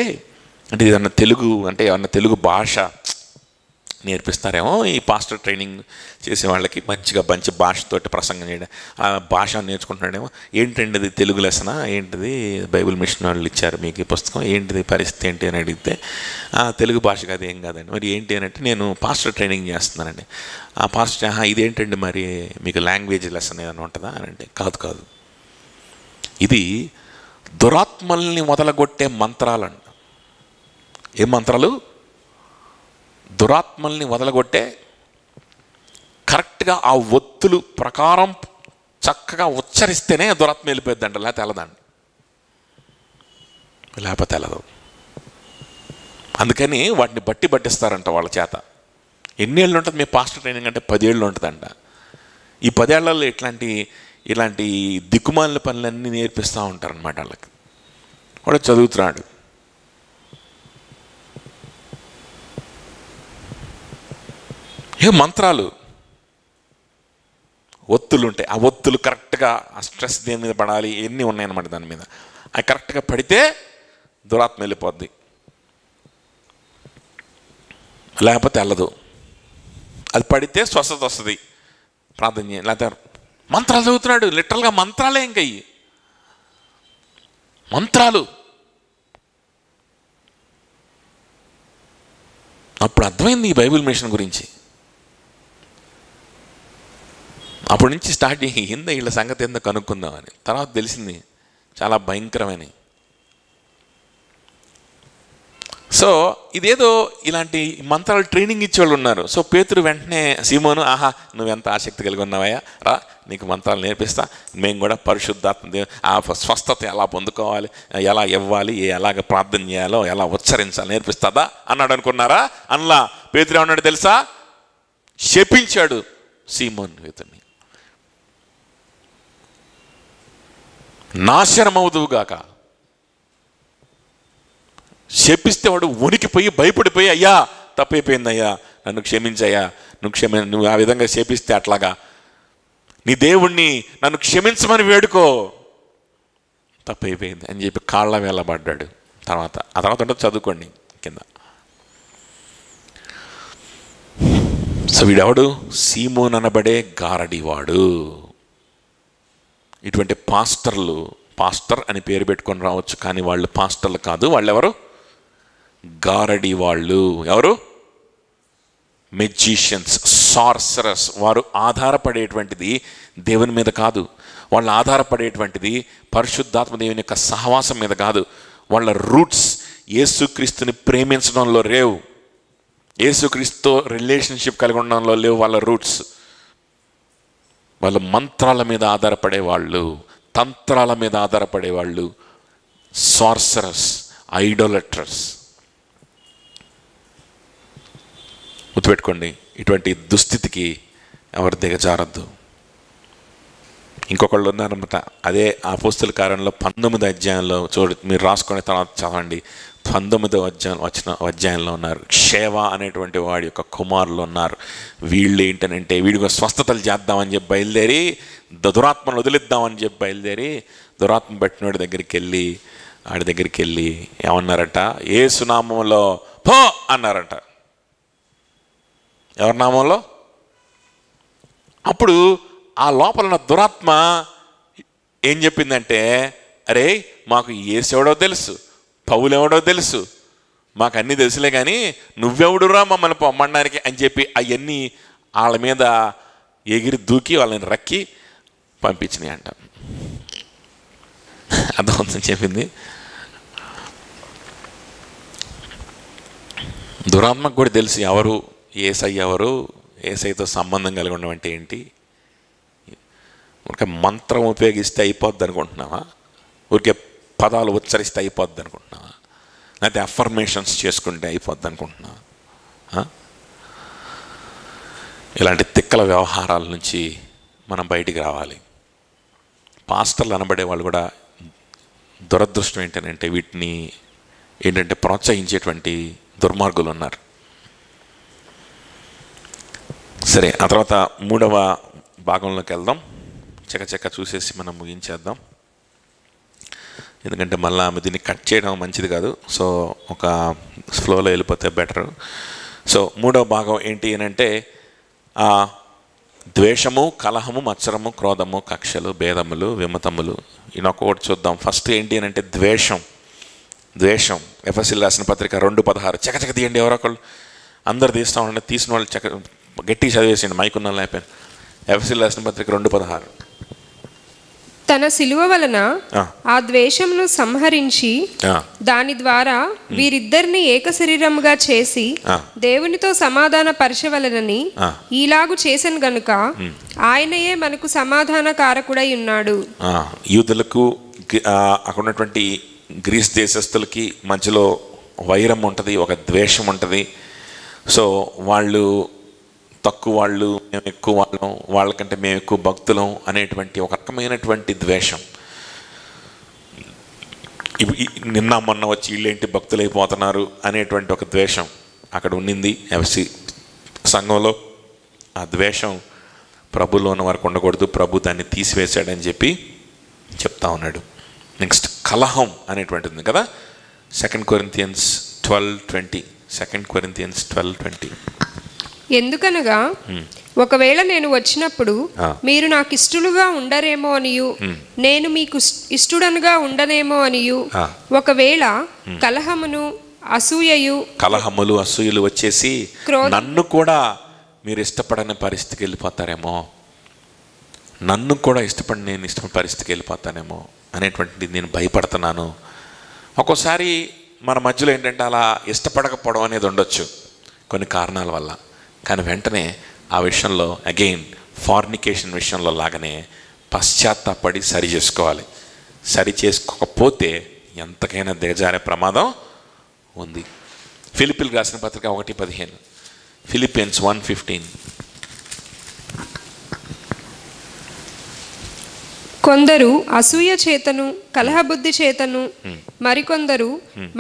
అంటే ఏదన్నా తెలుగు, అంటే ఏమన్నా తెలుగు భాష నేర్పిస్తారేమో ఈ పాస్టర్ ట్రైనింగ్ చేసే వాళ్ళకి, మంచి భాషతోటి ప్రసంగం చేయడం, ఆ భాష నేర్చుకుంటున్నాడేమో. ఏంటండి అది, తెలుగు లెసన ఏంటిది, బైబిల్ మిషన్ వాళ్ళు ఇచ్చారు మీకు ఈ పుస్తకం, ఏంటిది పరిస్థితి ఏంటి అని అడిగితే, తెలుగు భాష కాదు, ఏం కాదండి. మరి ఏంటి అని అంటే, నేను పాస్టర్ ట్రైనింగ్ చేస్తున్నానండి. ఆ పాస్టర్, ఇదేంటండి మరి మీకు లాంగ్వేజ్ లెసన్ ఏదైనా ఉంటుందా అని అంటే, కాదు, ఇది దురాత్మల్ని మొదలగొట్టే మంత్రాలంట. ఏం మంత్రాలు? దురాత్మల్ని వదలగొట్టే, కరెక్ట్గా ఆ ఒత్తులు ప్రకారం చక్కగా ఉచ్చరిస్తేనే దురాత్మ వెళ్ళిపోద్దంట, లేకపోతే వెళ్ళదు. అందుకని వాటిని పట్టిస్తారంట వాళ్ళ చేత. ఎన్నేళ్ళు ఉంటుంది మీ పాస్టర్ ట్రైనింగ్ అంటే? 10 ఏళ్ళు ఉంటుందంట. ఈ 10 ఏళ్లలో ఇలాంటి దిక్కుమాలిన పనులన్నీ నేర్పిస్తూ ఉంటారనమాట వాళ్ళకి. వాడు చదువుతున్నాడు. మంత్రాలు, ఒత్తులు ఉంటాయి. ఆ ఒత్తులు కరెక్ట్గా ఆ స్ట్రెస్ దేని మీద పడాలి, ఎన్ని ఉన్నాయన్నమాట దాని మీద. అది కరెక్ట్గా పడితే దురాత్మ వెళ్ళిపోద్ది, లేకపోతే వెళ్ళదు. అది పడితే స్వస్థత వస్తుంది. ప్రార్థన చేయాలి. లేకపోతే మంత్రాలు చదువుతున్నాడు, లిటరల్గా మంత్రాలే. ఇంకా మంత్రాలు. అప్పుడు అర్థమైంది ఈ బైబిల్ మిషన్ గురించి. అప్పటి నుంచి స్టార్ట్ ఏందో వీళ్ళ సంగతి ఏందో కనుక్కుందామని. తర్వాత తెలిసింది చాలా భయంకరమైన. సో ఇదేదో ఇలాంటి మంత్రాలు ట్రైనింగ్ ఇచ్చేవాళ్ళు ఉన్నారు. సో పేతురు వెంటనే, సీమోను, నువ్వెంత ఆసక్తి కలిగి ఉన్నావయ్యా, రా నీకు మంత్రాలు నేర్పిస్తా, మేము కూడా పరిశుద్ధాత్మ ఆ స్వస్థత ఎలా పొందుకోవాలి, ఎలా ఇవ్వాలి, ఎలాగ ప్రార్థన చేయాలో, ఎలా ఉచ్చరించాలి నేర్పిస్తుందా అన్నాడు అనుకున్నారా? అందులో పేతురు ఏమన్నాడు తెలుసా? శపించాడు సీమోను పేతుర్ని, నాశనమవుదువుగాక. శపిస్తే వాడు వణికిపోయి భయపడిపోయి, అయ్యా తప్పైపోయిందయ్యా, నన్ను క్షమించయ్యా, నువ్వు ఆ విధంగా శపిస్తే అట్లాగా నీ దేవుణ్ణి నన్ను క్షమించమని వేడుకో, తప్పైపోయింది అని చెప్పి కాళ్ళ వేళబడ్డాడు. ఆ తర్వాత ఉంటుంది, చదువుకోండి కింద. సో వీడెవడు? సీమోన్ అనబడే గారడివాడు. ఇటువంటి పాస్టర్ అని పేరు పెట్టుకొని రావచ్చు, కానీ వాళ్ళు పాస్టర్లు కాదు. వాళ్ళు ఎవరు? గారడి వాళ్ళు. ఎవరు? మెజిషియన్స్, సార్సరర్స్. వారు ఆధారపడేటువంటిది దేవుని మీద కాదు, వాళ్ళు ఆధారపడేటువంటిది పరిశుద్ధాత్మ దేవుని యొక్క సహవాసం మీద కాదు. వాళ్ళ రూట్స్ యేసుక్రీస్తుని ప్రేమించడంలో లేవు. యేసుక్రీస్తుతో రిలేషన్షిప్ కలిగి ఉండడంలో లేవు వాళ్ళ రూట్స్. వాళ్ళ మంత్రాల మీద ఆధారపడేవాళ్ళు, తంత్రాల మీద ఆధారపడేవాళ్ళు, సార్సరస్, ఐడోలట్రస్. గుర్తుపెట్టుకోండి, ఇటువంటి దుస్థితికి ఎవరు దిగజారద్దు. ఇంకొకళ్ళు ఉన్నారన్నమాట. అదే అపోస్తల కార్యంలో 19వ అధ్యాయంలో మీరు రాసుకునే తర్వాత చదవండి. 19వ అధ్యాయంలో ఉన్నారు. క్షేవ అనేటువంటి వాడి యొక్క కుమారులు ఉన్నారు. వీళ్ళు ఏంటనంటే వీడికి స్వస్థతలు చేద్దామని చెప్పి బయలుదేరి, దురాత్మను వదిలిద్దామని చెప్పి బయలుదేరి, దురాత్మ పట్టినోడి ఆడి దగ్గరికి వెళ్ళి ఏమన్నారట? యేసు నామంలో పో అన్నారట. ఎవరి నామంలో? అప్పుడు ఆ లోపల ఉన్న దురాత్మ ఏం చెప్పిందంటే, అరే మాకు యేసెవడో తెలుసు, పౌలెవడో తెలుసు, మాకు అన్నీ తెలుసులే, కానీ నువ్వెవడురా మమ్మల్ని పొమ్మడానికి అని చెప్పి అవన్నీ వాళ్ళ మీద ఎగిరి దూకి వాళ్ళని రక్కి పంపించినాయి అంట. అర్థమవుతుందని చెప్పింది. దురాత్మకు కూడా తెలుసు ఎవరు యేసై, ఎవరు యేసైతో సంబంధం కలిగి ఉండడం అంటే ఏంటి. ఊరికే మంత్రం ఉపయోగిస్తే అయిపోద్ది అనుకుంటున్నావా? ఊరికే పదాలు ఉచ్చరిస్తే అయిపోద్ది అనుకుంటున్నావా? లేకపోతే అఫర్మేషన్స్ చేసుకుంటే అయిపోద్ది అనుకుంటున్నావా? ఇలాంటి తిక్కల వ్యవహారాల నుంచి మనం బయటికి రావాలి. పాస్టర్లు అనబడే వాళ్ళు కూడా దురదృష్టం ఏంటంటే వీటిని ప్రోత్సహించేటువంటి దుర్మార్గులు ఉన్నారు. సరే, ఆ తర్వాత 3వ భాగంలోకి వెళ్దాం. చకచక చూసేసి మనం ముగించేద్దాం, ఎందుకంటే మళ్ళీ దీన్ని కట్ చేయడం మంచిది కాదు. సో ఒక ఫ్లోలో వెళ్ళిపోతే బెటరు. సో 3వ భాగం ఏంటి అని అంటే ద్వేషము, కలహము, మత్సరము, క్రోధము, కక్షలు, భేదములు, విమతములు. ఈయనొక్కటి చూద్దాం. ఫస్ట్ ఏంటి అని అంటే ద్వేషం. ఎఫెసీయులకు రాసిన పత్రిక 2:16. చకచక తీయండి, ఎవరో ఒకళ్ళు. అందరు తీస్తూ ఉండండి, తీసిన వాళ్ళు గట్టి చదివేసిండి, మైకున్న లేకపోయినా. ఎఫెసీయులకు రాసిన పత్రిక 2:16. తన సిలువ వలన ఆ ద్వేషమును సంహరించి దాని ద్వారా వీరిద్దరిని ఏక శరీరముగా చేసి దేవునితో సమాధాన పరచవలెనని ఈలాగు చేసెను గనుక ఆయనయే మనకు సమాధాన కారకుడై ఉన్నాడు. యూదులకు అక్కడ ఉన్నటువంటి గ్రీస్ దేశస్తులకి మధ్యలో వైరం ఉంటుంది, ఒక ద్వేషం ఉంటుంది. సో వాళ్ళు తక్కువ వాళ్ళు, మేము ఎక్కువ వాళ్ళం, వాళ్ళకంటే మేము ఎక్కువ భక్తులం అనేటువంటి ఒక రకమైనటువంటి ద్వేషం. నిన్న మొన్న వచ్చి వీళ్ళేంటి భక్తులైపోతున్నారు అనేటువంటి ఒక ద్వేషం అక్కడ ఉండింది ఎఫ్సి సంఘంలో. ఆ ద్వేషం ప్రభులో ఉన్న వరకు ఉండకూడదు, ప్రభు దాన్ని తీసివేశాడని చెప్పి చెప్తా ఉన్నాడు. నెక్స్ట్ కలహం అనేటువంటిది ఉంది కదా, 2 Corinthians 12:20. 2 Corinthians 12:20. ఎందుకనగా ఒకవేళ నేను వచ్చినప్పుడు మీరు నాకు ఇష్టలుగా ఉండరేమో అనియు నేను మీకు ఇష్టడనుగా ఉండనేమో అనియు ఒకవేళ కలహములు అసూయలు వచ్చేసి నన్ను కూడా మీరు ఇష్టపడని పరిస్థితికి వెళ్ళిపోతారేమో, నన్ను కూడా నేను ఇష్టపడిన పరిస్థితికి వెళ్ళిపోతానేమో అనేటువంటిది నేను భయపడుతున్నాను. ఒక్కోసారి మన మధ్యలో ఏంటంటే అలా ఇష్టపడకపోవడం అనేది ఉండొచ్చు కొన్ని కారణాల వల్ల, కానీ వెంటనే ఆ విషయంలో అగైన్ ఫార్నికేషన్ విషయంలో లాగానే పశ్చాత్తాపడి సరి చేసుకోవాలి. సరి చేసుకోకపోతే ఎంతకైనా దిగజారే ప్రమాదం ఉంది. ఫిలిప్పీలకు రాసిన పత్రిక 1:15. Philippians 1:15. కొందరు అసూయ చేతను కలహబుద్ధి చేతను మరికొందరు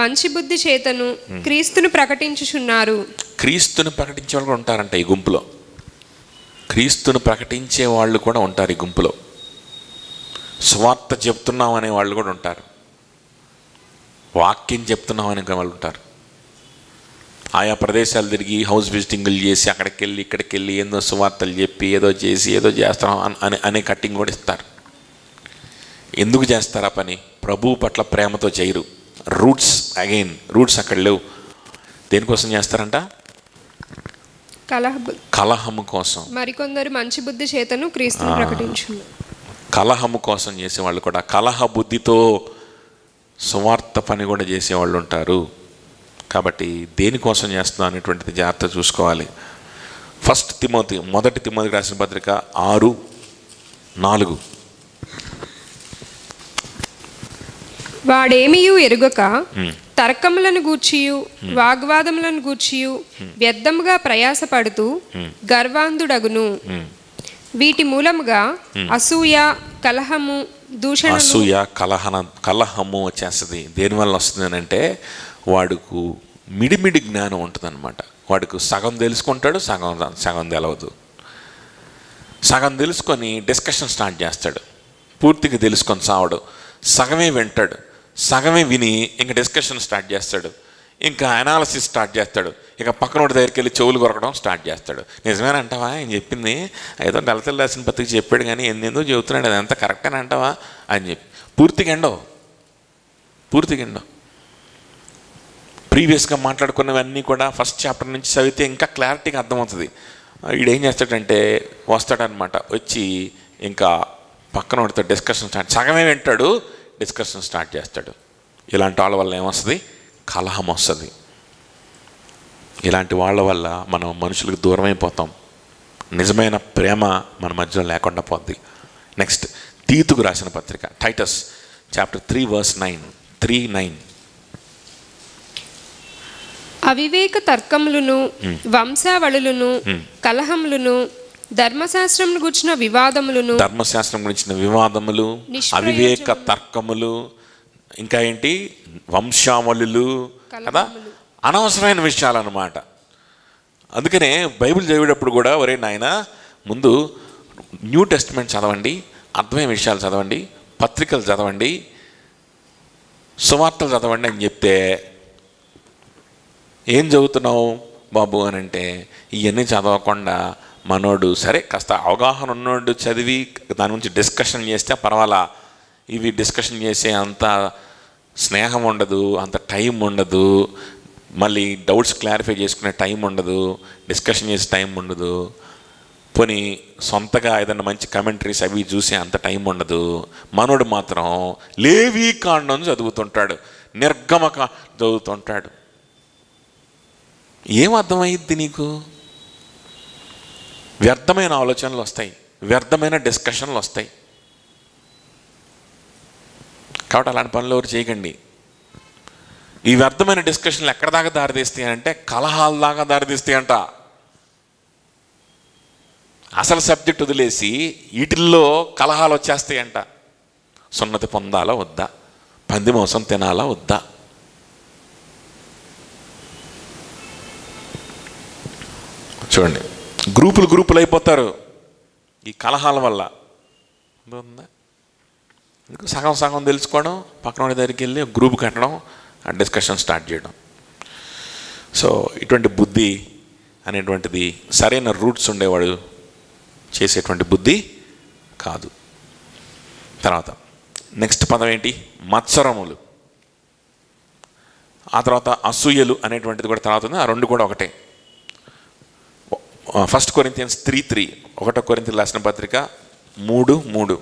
మంచి బుద్ధి చేతను క్రీస్తును ప్రకటించుచున్నారు. క్రీస్తును ప్రకటించే వాళ్ళు కూడా ఉంటారంట ఈ గుంపులో. క్రీస్తును ప్రకటించే వాళ్ళు కూడా ఉంటారు ఈ గుంపులో. సువార్త చెప్తున్నాం అనే వాళ్ళు కూడా ఉంటారు, వాక్యం చెప్తున్నాం అనే వాళ్ళు ఉంటారు. ఆయా ప్రదేశాలు తిరిగి హౌస్ విజిటింగ్లు చేసి అక్కడికి వెళ్ళి ఇక్కడికి వెళ్ళి ఏదో సువార్తలు చెప్పి ఏదో చేసి ఏదో చేస్తున్నాం అనే కట్టింగ్ కూడా ఇస్తారు. ఎందుకు చేస్తారా పని? ప్రభువు పట్ల ప్రేమతో చేయరు. రూట్స్ అక్కడ లేవు. దేనికోసం చేస్తారంట? కలహము కోసం. మరికొందరు మంచి బుద్ధి చేతను క్రీస్తును ప్రకటించు. కలహము కోసం చేసేవాళ్ళు కూడా, కలహ బుద్ధితో సువార్త పని కూడా చేసేవాళ్ళు ఉంటారు. కాబట్టి దేనికోసం చేస్తున్నాం అనేటువంటిది జాగ్రత్త చూసుకోవాలి. మొదటి తిమోతికి రాసిన పత్రిక 6:4. వాడేమియు ఎరుగక తర్కములను గూర్చియు వాగ్వాదములను గూర్చియు వ్యర్థముగా ప్రయాసపడుతూ గర్వాంధుడగును. వీటి మూలముగా అసూయ, కలహము, కలహము వచ్చేస్తుంది. దేనివల్ల వస్తుంది అంటే వాడుకు మిడిమిడి జ్ఞానం ఉంటుంది అనమాట. వాడికి సగం తెలుసుకుంటాడు, సగం తెలవదు. సగం తెలుసుకొని డిస్కషన్ స్టార్ట్ చేస్తాడు, పూర్తిగా తెలుసుకొని సావడు. సగమే వింటాడు, సగమే విని ఇంకా డిస్కషన్ స్టార్ట్ చేస్తాడు, ఇంకా అనాలసిస్ స్టార్ట్ చేస్తాడు, ఇక పక్కనోడి దగ్గరికి వెళ్ళి చెవులు కొరకడం స్టార్ట్ చేస్తాడు. నిజమేనా అంటావా? ఆయన చెప్పింది ఏదో దళితులు రాసిన పత్రిక చెప్పాడు కానీ ఎందుకు చెబుతున్నాడు, అది అంతా కరెక్టేనా అంటావా అని చెప్పి పూర్తిగా ఎండవు. ప్రీవియస్గా మాట్లాడుకున్నవన్నీ కూడా ఫస్ట్ చాప్టర్ నుంచి చదివితే ఇంకా క్లారిటీగా అర్థమవుతుంది. వీడేం చేస్తాడంటే వస్తాడనమాట, వచ్చి ఇంకా పక్కన వాడితో డిస్కషన్ సగమే వింటాడు, డిస్కషన్ స్టార్ట్ చేస్తాడు. ఇలాంటి వాళ్ళ వల్ల ఏమొస్తుంది? కలహం వస్తుంది. ఇలాంటి వాళ్ళ వల్ల మనం మనుషులకు దూరం అయిపోతాం. నిజమైన ప్రేమ మన మధ్యలో లేకుండా పోద్ది. నెక్స్ట్ తీతుకు రాసిన పత్రిక, టైటస్ చాప్టర్ 3:9. అవివేక తర్కములను, వంశావళులను, కలహములను, ధర్మశాస్త్రం గురించిన వివాదములు, అవివేక తర్కములు, ఇంకా ఏంటి, వంశావళులు కదా, అనవసరమైన విషయాలు అన్నమాట. అందుకనే బైబిల్ చదివేటప్పుడు కూడా ఒరే నాయన ముందు న్యూ టెస్ట్మెంట్ చదవండి, అర్థమైన విషయాలు చదవండి, పత్రికలు చదవండి, సువార్తలు చదవండి అని చెప్తే ఏం చదువుతున్నావు బాబు అని అంటే ఇవన్నీ చదవకుండా మనోడు సరే కాస్త అవగాహన ఉన్నోడు చదివి దాని గురించి డిస్కషన్ చేస్తే పర్వాలా. ఇవి డిస్కషన్ చేసే అంత స్నేహం ఉండదు, అంత టైం ఉండదు, మళ్ళీ డౌట్స్ క్లారిఫై చేసుకునే టైం ఉండదు, డిస్కషన్ చేసే టైం ఉండదు, పోనీ సొంతగా ఏదైనా మంచి కమెంటరీస్ అవి చూసే అంత టైం ఉండదు. మనోడు మాత్రం లేవీ కాండం చదువుతుంటాడు, నిర్గమక చదువుతుంటాడు. ఏం అర్థమైద్ది నీకు? వ్యర్థమైన ఆలోచనలు వస్తాయి, వ్యర్థమైన డిస్కషన్లు వస్తాయి. కాబట్టి అలాంటి పనులు ఎవరు చేయకండి. ఈ వ్యర్థమైన డిస్కషన్లు ఎక్కడ దాకా దారితీస్తాయి అంటే కలహాల దాకా దారితీస్తాయి అంట. అసలు సబ్జెక్ట్ వదిలేసి వీటిల్లో కలహాలు వచ్చేస్తాయంట. సున్నతి పొందాలా వద్దా, పంది మాంసం తినాలా వద్దా, చూడండి గ్రూపులు అయిపోతారు ఈ కలహాల వల్ల. సగం తెలుసుకోవడం, పక్కన వాడి దగ్గరికి వెళ్ళి గ్రూప్ కట్టడం, ఆ డిస్కషన్ స్టార్ట్ చేయడం. సో ఇటువంటి బుద్ధి అనేటువంటిది సరైన రూట్స్ ఉండేవాడు చేసేటువంటి బుద్ధి కాదు. తర్వాత నెక్స్ట్ పదం ఏంటి? మత్సరములు. ఆ తర్వాత అసూయలు అనేటువంటిది కూడా తర్వాత ఉంది. ఆ రెండు కూడా ఒకటే. 1 Corinthians 3:3, 1 కొరింథీయులకు రాసిన పత్రిక 3:3.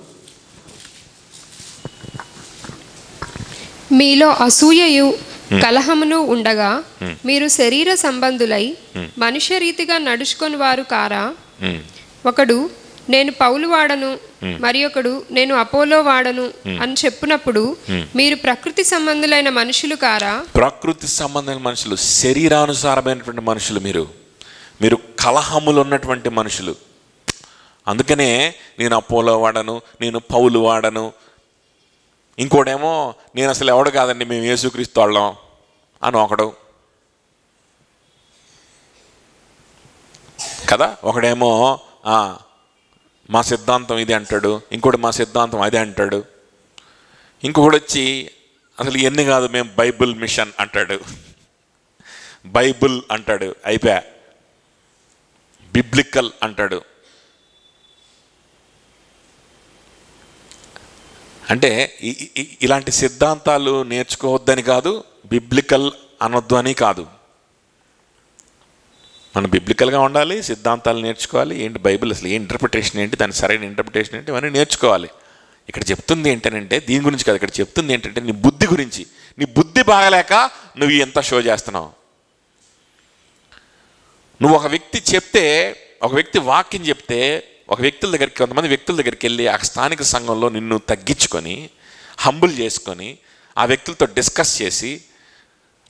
మీలో అసూయయు కలహమును ఉండగా మీరు శరీర సంబంధులై మనుష్య రీతిగా నడుచుకొని వారు కారా? ఒకడు నేను పౌలు వాడను, మరి ఒకడు నేను అపోలో వాడను అని చెప్పినప్పుడు మీరు ప్రకృతి సంబంధులైన మనుషులు కారా? ప్రకృతి సంబంధమైన మనుషులు, శరీరానుసారమైనటువంటి మనుషులు, మీరు కలహములు ఉన్నటువంటి మనుషులు. అందుకనే నేను అపోలో వాడను, నేను పౌలు వాడను. ఇంకోటేమో నేను అసలు ఎవడు కాదండి, మేము యేసుక్రీస్తు వాళ్ళం అని ఒకడు కదా. ఒకడేమో మా సిద్ధాంతం ఇది అంటాడు, ఇంకోటి మా సిద్ధాంతం అదే అంటాడు, ఇంకొకటి వచ్చి అసలు ఇవన్నీ కాదు మేము బైబిల్ మిషన్ అంటాడు, బైబిల్ అంటాడు, అయిపోయా బిబ్లికల్ అంటాడు. అంటే ఇలాంటి సిద్ధాంతాలు నేర్చుకోవద్దని కాదు, బిబ్లికల్ అనొద్దు అని కాదు. మనం బిబ్లికల్గా ఉండాలి, సిద్ధాంతాలు నేర్చుకోవాలి. ఏంటి బైబిల్ అసలు ఏ ఇంటర్ప్రిటేషన్ ఏంటి, దాని సరైన ఇంటర్ప్రిటేషన్ ఏంటి, ఇవన్నీ నేర్చుకోవాలి. ఇక్కడ చెప్తుంది ఏంటంటే దీని గురించి కాదు, ఇక్కడ చెప్తుంది ఏంటంటే నీ బుద్ధి గురించి. నీ బుద్ధి బాగలేక నువ్వు ఎంత షో చేస్తున్నావు. నువ్వు ఒక వ్యక్తి చెప్తే, ఒక వ్యక్తి వాక్యం చెప్తే, ఒక వ్యక్తుల దగ్గరికి, కొంతమంది వ్యక్తుల దగ్గరికి వెళ్ళి ఆ స్థానిక సంఘంలో నిన్ను తగ్గించుకొని, హంబుల్ చేసుకొని, ఆ వ్యక్తులతో డిస్కస్ చేసి,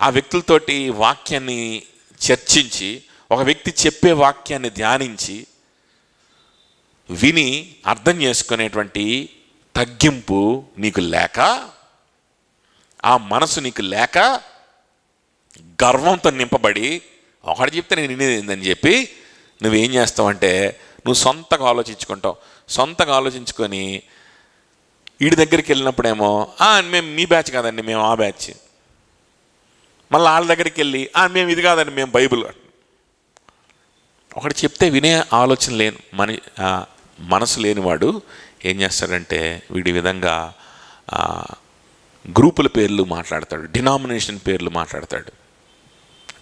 ఆ వ్యక్తులతోటి వాక్యాన్ని చర్చించి, ఒక వ్యక్తి చెప్పే వాక్యాన్ని ధ్యానించి విని అర్థం చేసుకునేటువంటి తగ్గింపు నీకు లేక, ఆ మనసు నీకు లేక, గర్వంతో నింపబడి ఒకటి చెప్తే నేను వినేదని చెప్పి నువ్వేం చేస్తావంటే నువ్వు సొంతగా ఆలోచించుకుంటావు. సొంతగా ఆలోచించుకొని వీడి దగ్గరికి వెళ్ళినప్పుడేమో మేము మీ బ్యాచ్ కాదండి, మేము ఆ బ్యాచ్. మళ్ళీ వాళ్ళ దగ్గరికి వెళ్ళి మేము ఇది కాదండి, మేము బైబిల్. ఒకటి చెప్తే వినే ఆలోచన లేని మనసు లేనివాడు ఏం చేస్తాడంటే వీడి విధంగా గ్రూపుల పేర్లు మాట్లాడతాడు, డినామినేషన్ పేర్లు మాట్లాడతాడు,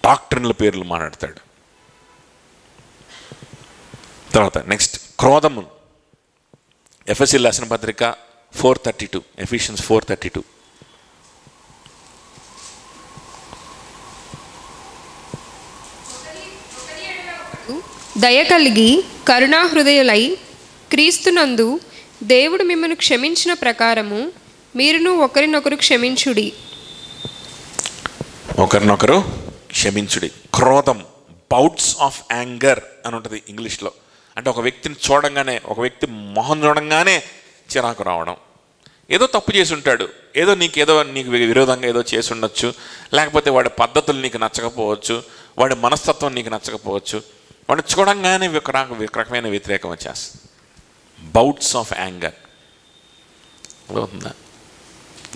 డాక్టర్ల పేర్లు మాట్లాడతాడు. తర్వాత నెక్స్ట్ క్రోధము. ఎఫెసీ రాసిన పత్రిక 4:32, ఎఫిషియన్స్ 4:32. దయ కలిగి కరుణాహృదయులై క్రీస్తునందు దేవుడు మిమ్మల్ని క్షమించిన ప్రకారము మీరును ఒకరినొకరు క్షమించుడి. ఒకరినొకరు క్షమించుడి. క్రోధం, బౌట్స్ ఆఫ్ యాంగర్ అని ఉంటుంది ఇంగ్లీష్లో. అంటే ఒక వ్యక్తిని చూడంగానే, ఒక వ్యక్తి మొహం చూడంగానే చిరాకు రావడం. ఏదో తప్పు చేసి ఉంటాడు, నీకు విరోధంగా ఏదో చేసి ఉండొచ్చు, లేకపోతే వాడి పద్ధతులు నీకు నచ్చకపోవచ్చు, వాడి మనస్తత్వం నీకు నచ్చకపోవచ్చు. వాడిని చూడంగానే ఒక రకమైన వ్యతిరేకం వచ్చేస్తుంది. బౌట్స్ ఆఫ్ యాంగర్ అవుతుందా,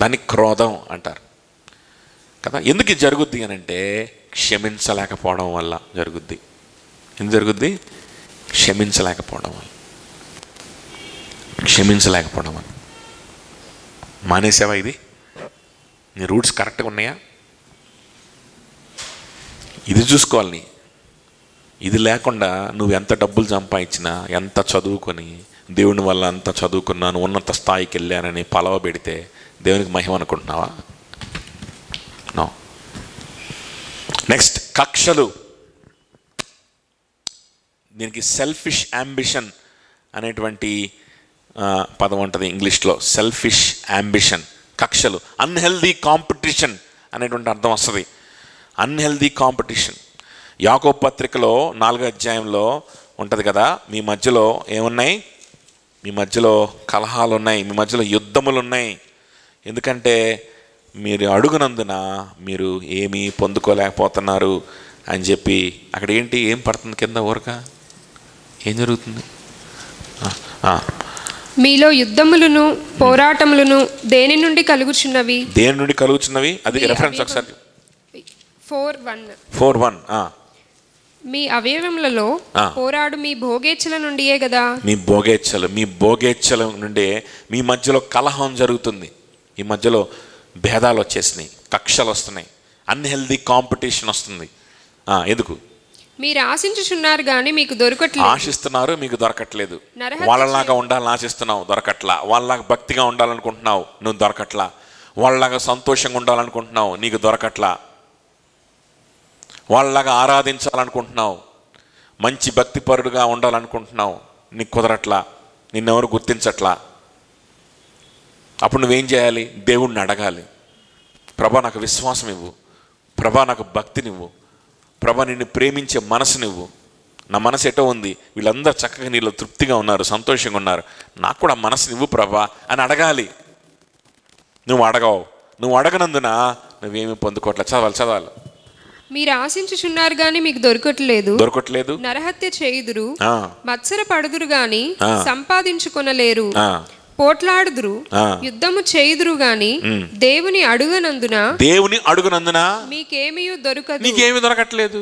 దాన్ని క్రోధం అంటారు కదా. ఎందుకు ఇది జరుగుద్ది అని అంటే క్షమించలేకపోవడం వల్ల జరుగుద్ది. ఎందుకు జరుగుద్ది? క్షమించలేకపోవడం వల్ల. క్షమించలేకపోవడం వల్ల. మానేసావా? ఇది నీ రూట్స్ కరెక్ట్గా ఉన్నాయా? ఇది చూసుకోవాలి. ఇది లేకుండా నువ్వు ఎంత డబ్బులు సంపాదించినా, ఎంత చదువుకొని, దేవుని వల్ల అంత చదువుకున్నాను, ఉన్నత స్థాయికి వెళ్ళానని పలవ పెడితే దేవునికి మహిమ అనుకుంటున్నావా? నో. నెక్స్ట్ కక్షలు. దీనికి సెల్ఫిష్ యాంబిషన్ అనేటువంటి పదం ఉంటుంది ఇంగ్లీష్లో. సెల్ఫిష్ యాంబిషన్, కక్షలు. అన్హెల్దీ కాంపిటీషన్ అనేటువంటి అర్థం వస్తుంది. Unhealthy competition. యాకోబు పత్రికలో 4వ అధ్యాయంలో ఉంటుంది కదా, మీ మధ్యలో ఏమున్నాయి? మీ మధ్యలో కలహాలు ఉన్నాయి, మీ మధ్యలో యుద్ధములు ఉన్నాయి. ఎందుకంటే మీరు అడుగునందున మీరు ఏమీ పొందుకోలేకపోతున్నారు అని చెప్పి. అక్కడ ఏం పడుతుంది కింద ఊరక? ఏం జరుగుతుంది? మీలో యుద్ధములను పోరాటములను దేని నుండి కలుగుచున్నవి? దేని నుండి కలుగుచున్నవి? అది రెఫరెన్స్ ఒకసారి. 4:1. మీ అవయవములలో పోరాడు మీ భోగేచ్ఛల నుండియే కదా. మీ భోగేచ్ఛల నుండే మీ మధ్యలో కలహం జరుగుతుంది. ఈ మధ్యలో భేదాలు వచ్చేసినాయి, కక్షలు వస్తున్నాయి, అన్హెల్దీ కాంపిటీషన్ వస్తుంది. ఎందుకు? మీరు ఆశించుచున్నారు కానీ మీకు దొరకట్లేదు. ఆశిస్తున్నారు, మీకు దొరకట్లేదు. వాళ్ళలాగా ఉండాలని ఆశిస్తున్నావు, దొరకట్లా. వాళ్ళలాగా భక్తిగా ఉండాలనుకుంటున్నావు, నువ్వు దొరకట్లా. వాళ్ళలాగా సంతోషంగా ఉండాలనుకుంటున్నావు, నీకు దొరకట్లా. వాళ్ళలాగా ఆరాధించాలనుకుంటున్నావు, మంచి భక్తిపరుడుగా ఉండాలనుకుంటున్నావు, నీకు కుదరట్లా, నిన్నెవరు గుర్తించట్లా. అప్పుడు నువ్వేం చేయాలి? దేవుణ్ణి అడగాలి. ప్రభా నాకు విశ్వాసం ఇవ్వు, ప్రభా నాకు భక్తినివ్వు, ప్రభా నిన్ను ప్రేమించే మనసునివ్వు. నా మనసు ఎటో ఉంది, వీళ్ళందరూ చక్కగా నీలో తృప్తిగా ఉన్నారు, సంతోషంగా ఉన్నారు, నాకు కూడా మనసునివ్వు ప్రభా అని అడగాలి. నువ్వు అడగవు. నువ్వు అడగనందున నువ్వేమీ పొందుకోవట్లేదు. చదవాలి. మీరు ఆశించుచున్నారు గాని మీకు దొరకట్లేదు. నరహత్య చేయుదురు, మత్సర పడుదురు గాని సంపాదించుకొనలేరు, పోట్లాడుదురు, యుద్ధము చేయుదురు గాని దేవుని అడుగనందున మీకేమీ దొరకదు. నీకేమీ దొరకట్లేదు.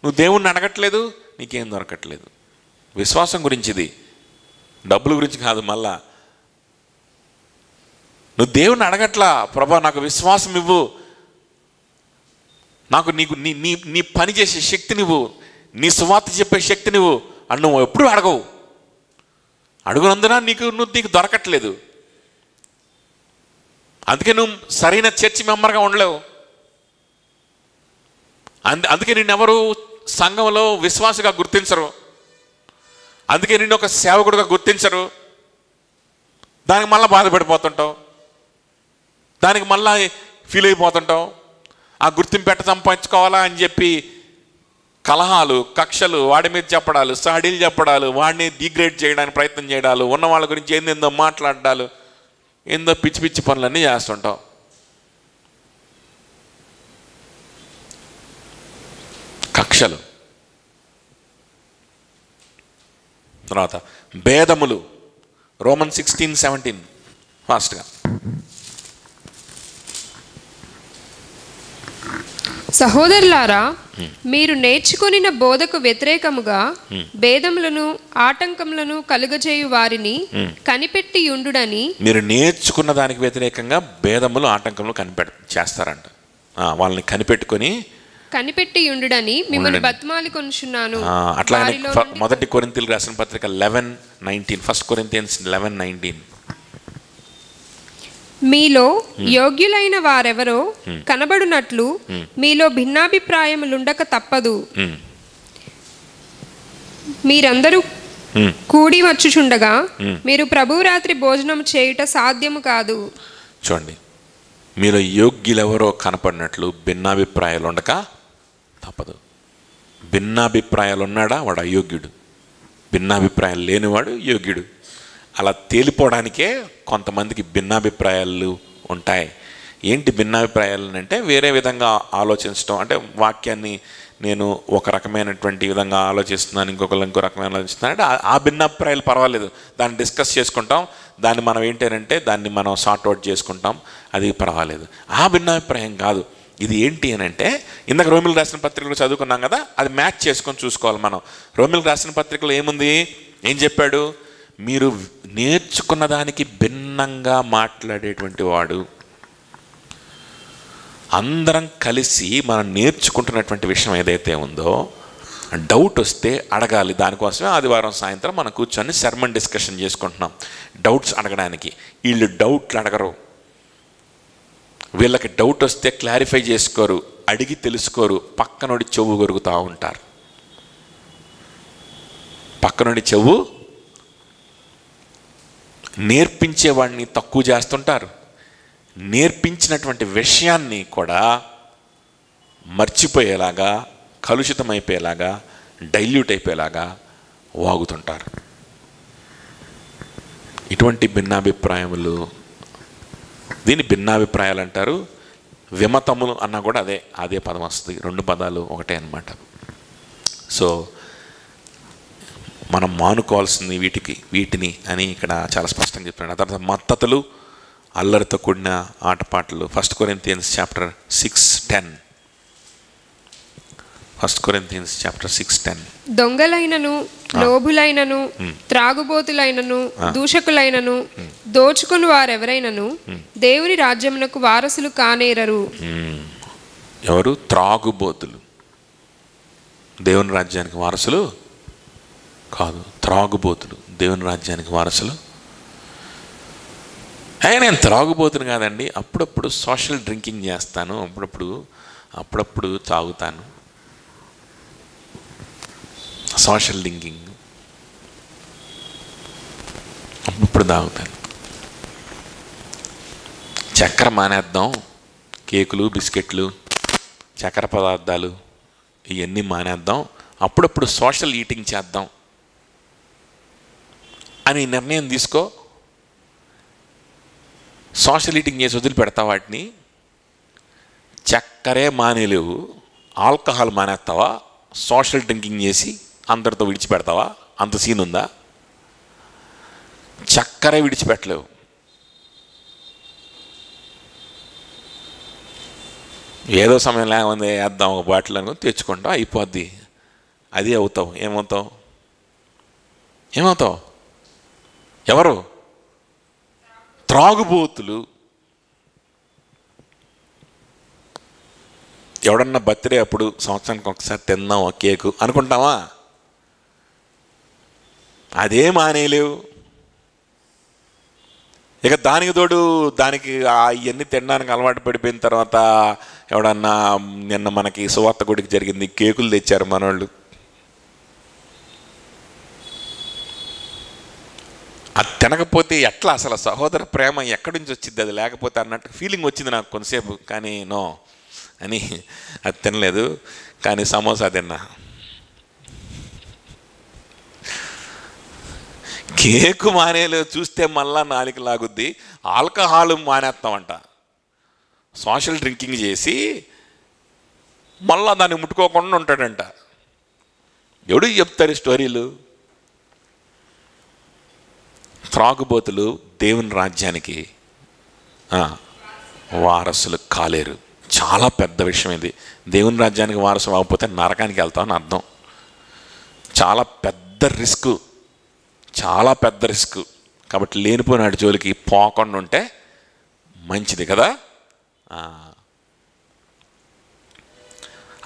నువ్వు దేవుణ్ణి అడగట్లేదు, నీకేం దొరకట్లేదు. విశ్వాసం గురించిది, డబ్బుల గురించి కాదు. మళ్ళా నువ్వు దేవుణ్ణి అడగట్లా, ప్రభా నాకు విశ్వాసం ఇవ్వు, నాకు నీ పని చేసే శక్తి నువ్వు, నీ సువార్త చెప్పే శక్తి నువ్వు అని నువ్వు ఎప్పుడు అడగవు. అడుగునందున నీకు దొరకట్లేదు. అందుకే నువ్వు సరైన చర్చి మెంబర్గా ఉండలేవు. అందుకే నిన్నెవరు సంఘంలో విశ్వాసగా గుర్తించరు, అందుకే నిన్ను ఒక సేవకుడుగా గుర్తించరు. దానికి మళ్ళీ బాధపడిపోతుంటావు, దానికి మళ్ళీ ఫీల్ అయిపోతుంటావు. ఆ గుర్తింపు ఎట్ట సంపాదించుకోవాలా అని చెప్పి కలహాలు, కక్షలు, వాడి మీద చెప్పడాలు, సాడీలు చెప్పడాలు, వాడిని డిగ్రేడ్ చేయడానికి ప్రయత్నం చేయడాలు, ఉన్న వాళ్ళ గురించి ఏందో మాట్లాడాలు, ఏందో పిచ్చి పిచ్చి పనులన్నీ చేస్తుంటావు. కక్షలు. తర్వాత భేదములు. రోమన్ 16:17 ఫాస్ట్గా. సహోదరులారా, మీరు నేర్చుకొనిన బోధకు వ్యతిరేకముగా భేదములను ఆటంకములను కలుగజేయు వారిని కనిపెట్టి ఉండుడని. మీరు నేర్చుకున్న దానికి వ్యతిరేకంగా భేదములు ఆటంకములు చేస్తారంట. వాళ్ళని కనిపెట్టి ఉండుడని మిమ్మల్ని బతిమాలి కొనుచున్నాను. అట్లానే మొదటి కొరింథీయులకు రాసిన పత్రిక 11:19, 1 Corinthians 11:19. మీలో యోగ్యులైన వారెవరో కనబడునట్లు మీలో భిన్నాభిప్రాయములుండక తప్పదు. మీరందరూ కూడి వచ్చుచుండగా మీరు ప్రభువు రాత్రి భోజనం చేయుట సాధ్యము కాదు. చూడండి, మీలో యోగ్యులెవరో కనపడినట్లు భిన్నాభిప్రాయాలు ఉండక తప్పదు. భిన్నాభిప్రాయాలు ఉన్నాడా వాడు అయోగ్యుడు, భిన్నాభిప్రాయాలు లేనివాడు యోగ్యుడు. అలా తేలిపోవడానికే కొంతమందికి భిన్నాభిప్రాయాలు ఉంటాయి. ఏంటి భిన్నాభిప్రాయాలు అంటే వేరే విధంగా ఆలోచించడం. అంటే వాక్యాన్ని నేను ఒక రకమైనటువంటి విధంగా ఆలోచిస్తున్నాను, ఇంకొకరు ఇంకో రకమైన ఆలోచిస్తున్నాను అంటే ఆ భిన్నాభిప్రాయాలు పర్వాలేదు, దాన్ని డిస్కస్ చేసుకుంటాం, దాన్ని మనం ఏంటంటే దాన్ని మనం సార్ట్అవుట్ చేసుకుంటాం, అది పర్వాలేదు. ఆ భిన్నాభిప్రాయం కాదు. ఇది ఏంటి అని అంటే ఇందాక రోమిలకు రాసిన పత్రికలు చదువుకున్నాం కదా, అది మ్యాచ్ చేసుకొని చూసుకోవాలి మనం. రోమిలకు రాసిన పత్రికలో ఏముంది, ఏం చెప్పాడు? మీరు నేర్చుకున్న దానికి భిన్నంగా మాట్లాడేటువంటి వాడు. అందరం కలిసి మనం నేర్చుకుంటున్నటువంటి విషయం ఏదైతే ఉందో డౌట్ వస్తే అడగాలి. దానికోసమే ఆదివారం సాయంత్రం మనం కూర్చొని సెర్మన్ డిస్కషన్ చేసుకుంటున్నాం డౌట్స్ అడగడానికి. వీళ్ళు డౌట్లు అడగరు, వీళ్ళకి డౌట్ వస్తే క్లారిఫై చేసుకోరు, అడిగి తెలుసుకోరు, పక్కనోడి చెవు కొరుకుతూ ఉంటారు. పక్కనోడి చెవు నేర్పించేవాడిని తక్కువ చేస్తుంటారు, నేర్పించినటువంటి విషయాన్ని కూడా మర్చిపోయేలాగా, కలుషితమైపోయేలాగా, డైల్యూట్ అయిపోయేలాగా వాగుతుంటారు. ఇటువంటి భిన్నాభిప్రాయములు, దీన్ని భిన్నాభిప్రాయాలు అంటారు. విమతములు అన్నా కూడా అదే పదం వస్తుంది, రెండు పదాలు ఒకటే అన్నమాట. సో మనం మానుకోవాల్సింది వీటిని అని ఇక్కడ చాలా స్పష్టంగా చెప్తున్నాడు. ఆ తర్వాత మత్తతులు, అల్లరితో కూడిన ఆటపాటలు. 1 Corinthians 6:10. 1 Corinthians 6:10. దొంగలైనను, లోభులైనను, త్రాగుబోతులైనను, దూషకులైనను, దోచుకుని వారెవరైనను దేవుని రాజ్యమునకు వారసులు కానేరరు. ఎవరు? త్రాగుబోతులు దేవుని రాజ్యానికి వారసులు కాదు. త్రాగుబోతులు దేవుని రాజ్యానికి వారసులు. నేను త్రాగుబోతును కాదండి, అప్పుడప్పుడు సోషల్ డ్రింకింగ్ చేస్తాను, అప్పుడప్పుడు తాగుతాను. సోషల్ డ్రింకింగ్ అప్పుడప్పుడు తాగుతాను. చక్కెర మానేద్దాం, కేకులు, బిస్కెట్లు, చక్కెర పదార్థాలు ఇవన్నీ మానేద్దాం, అప్పుడప్పుడు సోషల్ ఈటింగ్ చేద్దాం అని నిర్ణయం తీసుకో. సోషల్ ఈటింగ్ చేసి వదిలిపెడతావు వాటిని. చక్కెరే మానేలేవు, ఆల్కహాల్ మానేస్తావా? సోషల్ డ్రింకింగ్ చేసి అందరితో విడిచిపెడతావా? అంత సీన్ ఉందా? చక్కెరే విడిచిపెట్టలేవు. ఏదో సమయం లేకపోతే వేద్దాం ఒక బాటిల్ అనుకుని తెచ్చుకుంటాం, అయిపోద్ది. అది అవుతావు. ఏమవుతావు? ఎవరు? త్రాగుబోతులు. ఎవడన్నా బర్త్డే అప్పుడు సంవత్సరానికి ఒకసారి తిందాం ఆ కేకు అనుకుంటావా? అదే మానేలేవు. ఇక దానికి తోడు దానికి ఇవన్నీ తినడానికి అలవాటు పడిపోయిన తర్వాత ఎవడన్నా నిన్న మనకి సువార్త గుడికి జరిగింది, కేకులు తెచ్చారు మనోళ్ళు. అది తినకపోతే ఎట్లా అసలు సహోదర ప్రేమ ఎక్కడి నుంచి వచ్చింది, అది లేకపోతే అన్నట్టు ఫీలింగ్ వచ్చింది నాకు కొంతసేపు. కానీ నో అని అది తినలేదు, కానీ సమోసా తిన్నా. కేకు మానేలు చూస్తే మళ్ళా నాలుక లాగుద్ది. ఆల్కహాల్ మానేస్తామంట, సోషల్ డ్రింకింగ్ చేసి మళ్ళా దాన్ని ముట్టుకోకుండా ఉంటాడంట. ఎవడు చెప్తారు స్టోరీలు? త్రాగుబోతులు దేవుని రాజ్యానికి వారసులు కాలేరు. చాలా పెద్ద విషయం ఇది. దేవుని రాజ్యానికి వారసు అవ్వకపోతే నరకానికి వెళ్తామని అర్థం. చాలా పెద్ద రిస్క్, చాలా పెద్ద రిస్క్. కాబట్టి లేనిపోయినాడు జోలికి పోకుండా ఉంటే మంచిది కదా.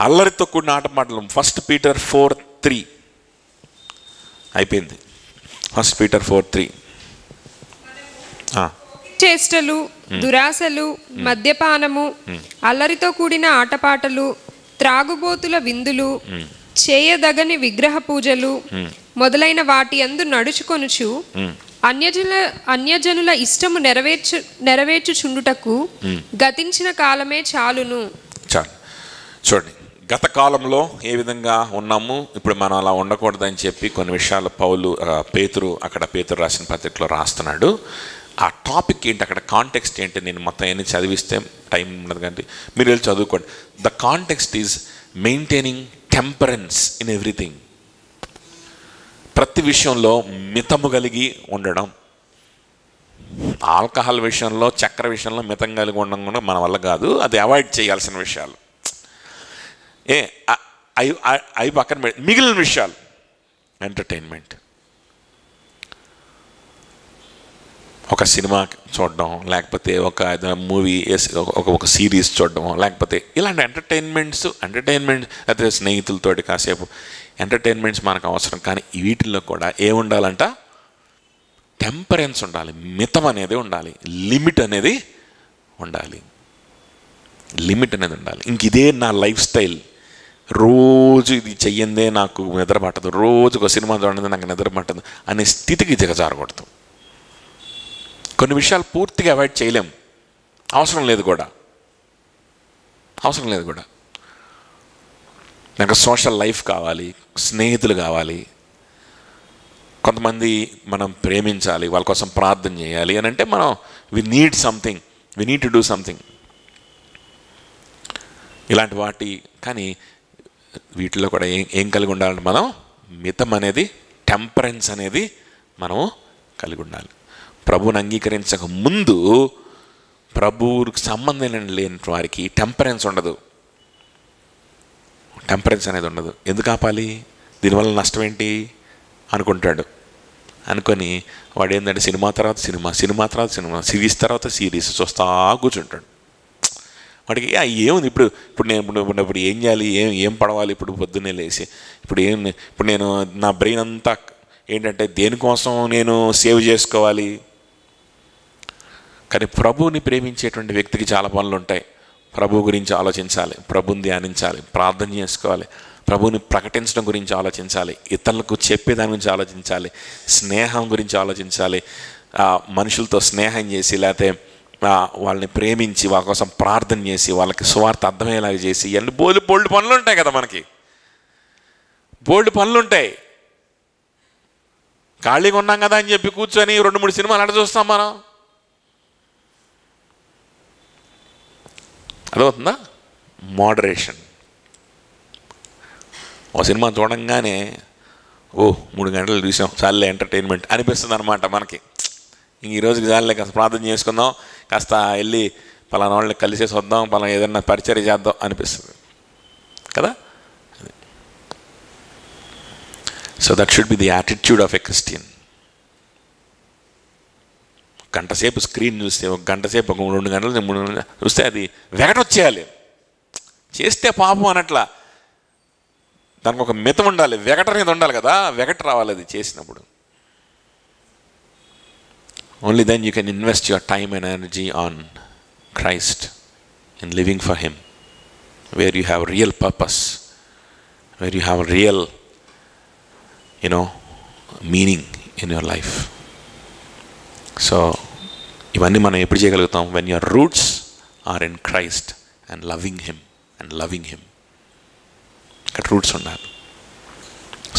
అల్లరితో కూడిన ఆటపాటలు. 1 Peter 4:3 అయిపోయింది. 1 Peter 4:3. చేష్టలు, దురాశలు, మద్యపానము, అల్లరితో కూడిన ఆటపాటలు, త్రాగుబోతుల విందులు, చేయదగని విగ్రహ పూజలు మొదలైన వాటి యందు నడుచుకొనుచు అన్యజనుల ఇష్టము నెరవేర్చుచుండుటకు గతించిన కాలమే చాలును. చాలు. చూడండి, గత కాలంలో ఏ విధంగా ఉన్నాము, ఇప్పుడు మనం అలా ఉండకూడదని చెప్పి కొన్ని విషయాలు పేతురు రాసిన పత్రికలో రాస్తున్నాడు. ఆ టాపిక్ ఏంటి, అక్కడ కాంటెక్స్ట్ ఏంటి, నేను మొత్తం ఏమి చదివిస్తే టైం ఉండదు కానీ మీరు వెళ్ళి చదువుకోండి. The context is maintaining temperance in everything. ప్రతి విషయంలో మితము కలిగి ఉండడం. ఆల్కహాల్ విషయంలో, చక్కెర విషయంలో మితం కలిగి ఉండడం కూడా మన వల్ల కాదు, అది అవాయిడ్ చేయాల్సిన విషయాలు. అవి పక్కన పెట్టి మిగిలిన విషయాలు ఎంటర్టైన్మెంట్, ఒక సినిమా చూడడం, లేకపోతే ఒక మూవీ, ఒక సిరీస్ చూడడం, లేకపోతే ఇలాంటి ఎంటర్టైన్మెంట్ అయితే స్నేహితులతోటి కాసేపు ఎంటర్టైన్మెంట్స్ మనకు అవసరం. కానీ వీటిల్లో కూడా ఏముండాలంట, టెంపరెన్స్ ఉండాలి, మితం అనేది ఉండాలి, లిమిట్ అనేది ఉండాలి. ఇంక ఇదే నా లైఫ్ స్టైల్, రోజు ఇది చెయ్యందే నాకు నిద్ర పట్టదు, రోజు ఒక సినిమా చూడండి నాకు నిద్ర పట్టదు అనే స్థితికి దిగజారకూడదు. కొన్ని విషయాలు పూర్తిగా అవాయిడ్ చేయలేం, అవసరం లేదు కూడా. నాకు సోషల్ లైఫ్ కావాలి, స్నేహితులు కావాలి, కొంతమంది మనం ప్రేమించాలి, వాళ్ళ కోసం ప్రార్థన చేయాలి అని అంటే మనం we need to do something ఇలాంటి వాటి. కానీ వీటిలో కూడా ఏం కలిగి ఉండాలంటే మనం మితం అనేది, టెంపరెన్స్ అనేది మనము కలిగి ఉండాలి. ప్రభువుని అంగీకరించక ముందు ప్రభువుకి సంబంధం లేని వారికి టెంపరెన్స్ అనేది ఉండదు. ఎందుకు ఆపాలి, దీనివల్ల నష్టం ఏంటి అనుకుంటాడు. అనుకొని వాడు ఏంటంటే సినిమా తర్వాత సినిమా, సిరీస్ తర్వాత సిరీస్ చూస్తా కూర్చుంటాడు. వాడికి ఏముంది, ఇప్పుడు ఏం చేయాలి, ఏం పడవాలి, ఇప్పుడు పొద్దున్నే లేచి ఇప్పుడు నేను నా బ్రెయిన్ అంతా ఏంటంటే దేనికోసం నేను సేవ్ చేసుకోవాలి. కానీ ప్రభువుని ప్రేమించేటువంటి వ్యక్తికి చాలా పనులు ఉంటాయి. ప్రభు గురించి ఆలోచించాలి, ప్రభుని ధ్యానించాలి, ప్రార్థన చేసుకోవాలి, ప్రభుని ప్రకటించడం గురించి ఆలోచించాలి, ఇతరులకు చెప్పేదాని గురించి ఆలోచించాలి, స్నేహం గురించి ఆలోచించాలి, మనుషులతో స్నేహం చేసి లేకపోతే వాళ్ళని ప్రేమించి వాళ్ళ కోసం ప్రార్థన చేసి వాళ్ళకి సువార్త అర్థమయ్యేలాగా చేసి, ఇవన్నీ బోల్డ్ పనులు ఉంటాయి కదా, మనకి బోల్డ్ పనులు ఉంటాయి. ఖాళీగా ఉన్నాం కదా అని చెప్పి కూర్చొని 2-3 సినిమాలు అక్కడ చూస్తాం మనం. అదవుతుందా? మోడరేషన్. ఒక సినిమా చూడంగానే 3 గంటలు చూసాం చాలే ఎంటర్టైన్మెంట్ అనిపిస్తుంది అనమాట మనకి. ఇంక ఈరోజుకి చాలే కాస్త ప్రార్థన చేసుకుందాం, కాస్త వెళ్ళి పలానా వాళ్ళని కలిసేసి వద్దాం, పలానా ఏదైనా పరిచర్య చేద్దాం అనిపిస్తుంది కదా. So that should be the attitude of a Christian. గంటసేపు స్క్రీన్ చూస్తే, ఒక గంటసేపు, ఒక 2 గంటలు 3 గంటలు చూస్తే అది వెగటొచ్చేయాలి. చేస్తే పాపం అనట్లా, దానికి ఒక మితం ఉండాలి, వెగట అనేది ఉండాలి కదా, వెగట రావాలి అది చేసినప్పుడు. Only then you can invest your time and energy on Christ, in living for Him, where you have real purpose, where you have real, meaning in your life. So, ఇవన్నీ మనం ఎప్పుడు చేయగలుగుతాం? when your roots are in Christ and loving Him. ఇక్కడ roots ఉండాలి.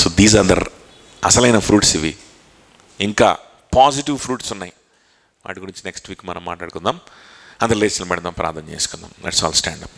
So these are the అసలైన fruits ఇవి. ఇంకా positive fruits ఉన్నాయి, వాటి గురించి నెక్స్ట్ వీక్ మనం మాట్లాడుకుందాం. అందరూ లేచిన పెడదాం, ప్రార్థన చేసుకుందాం. Let's all stand up.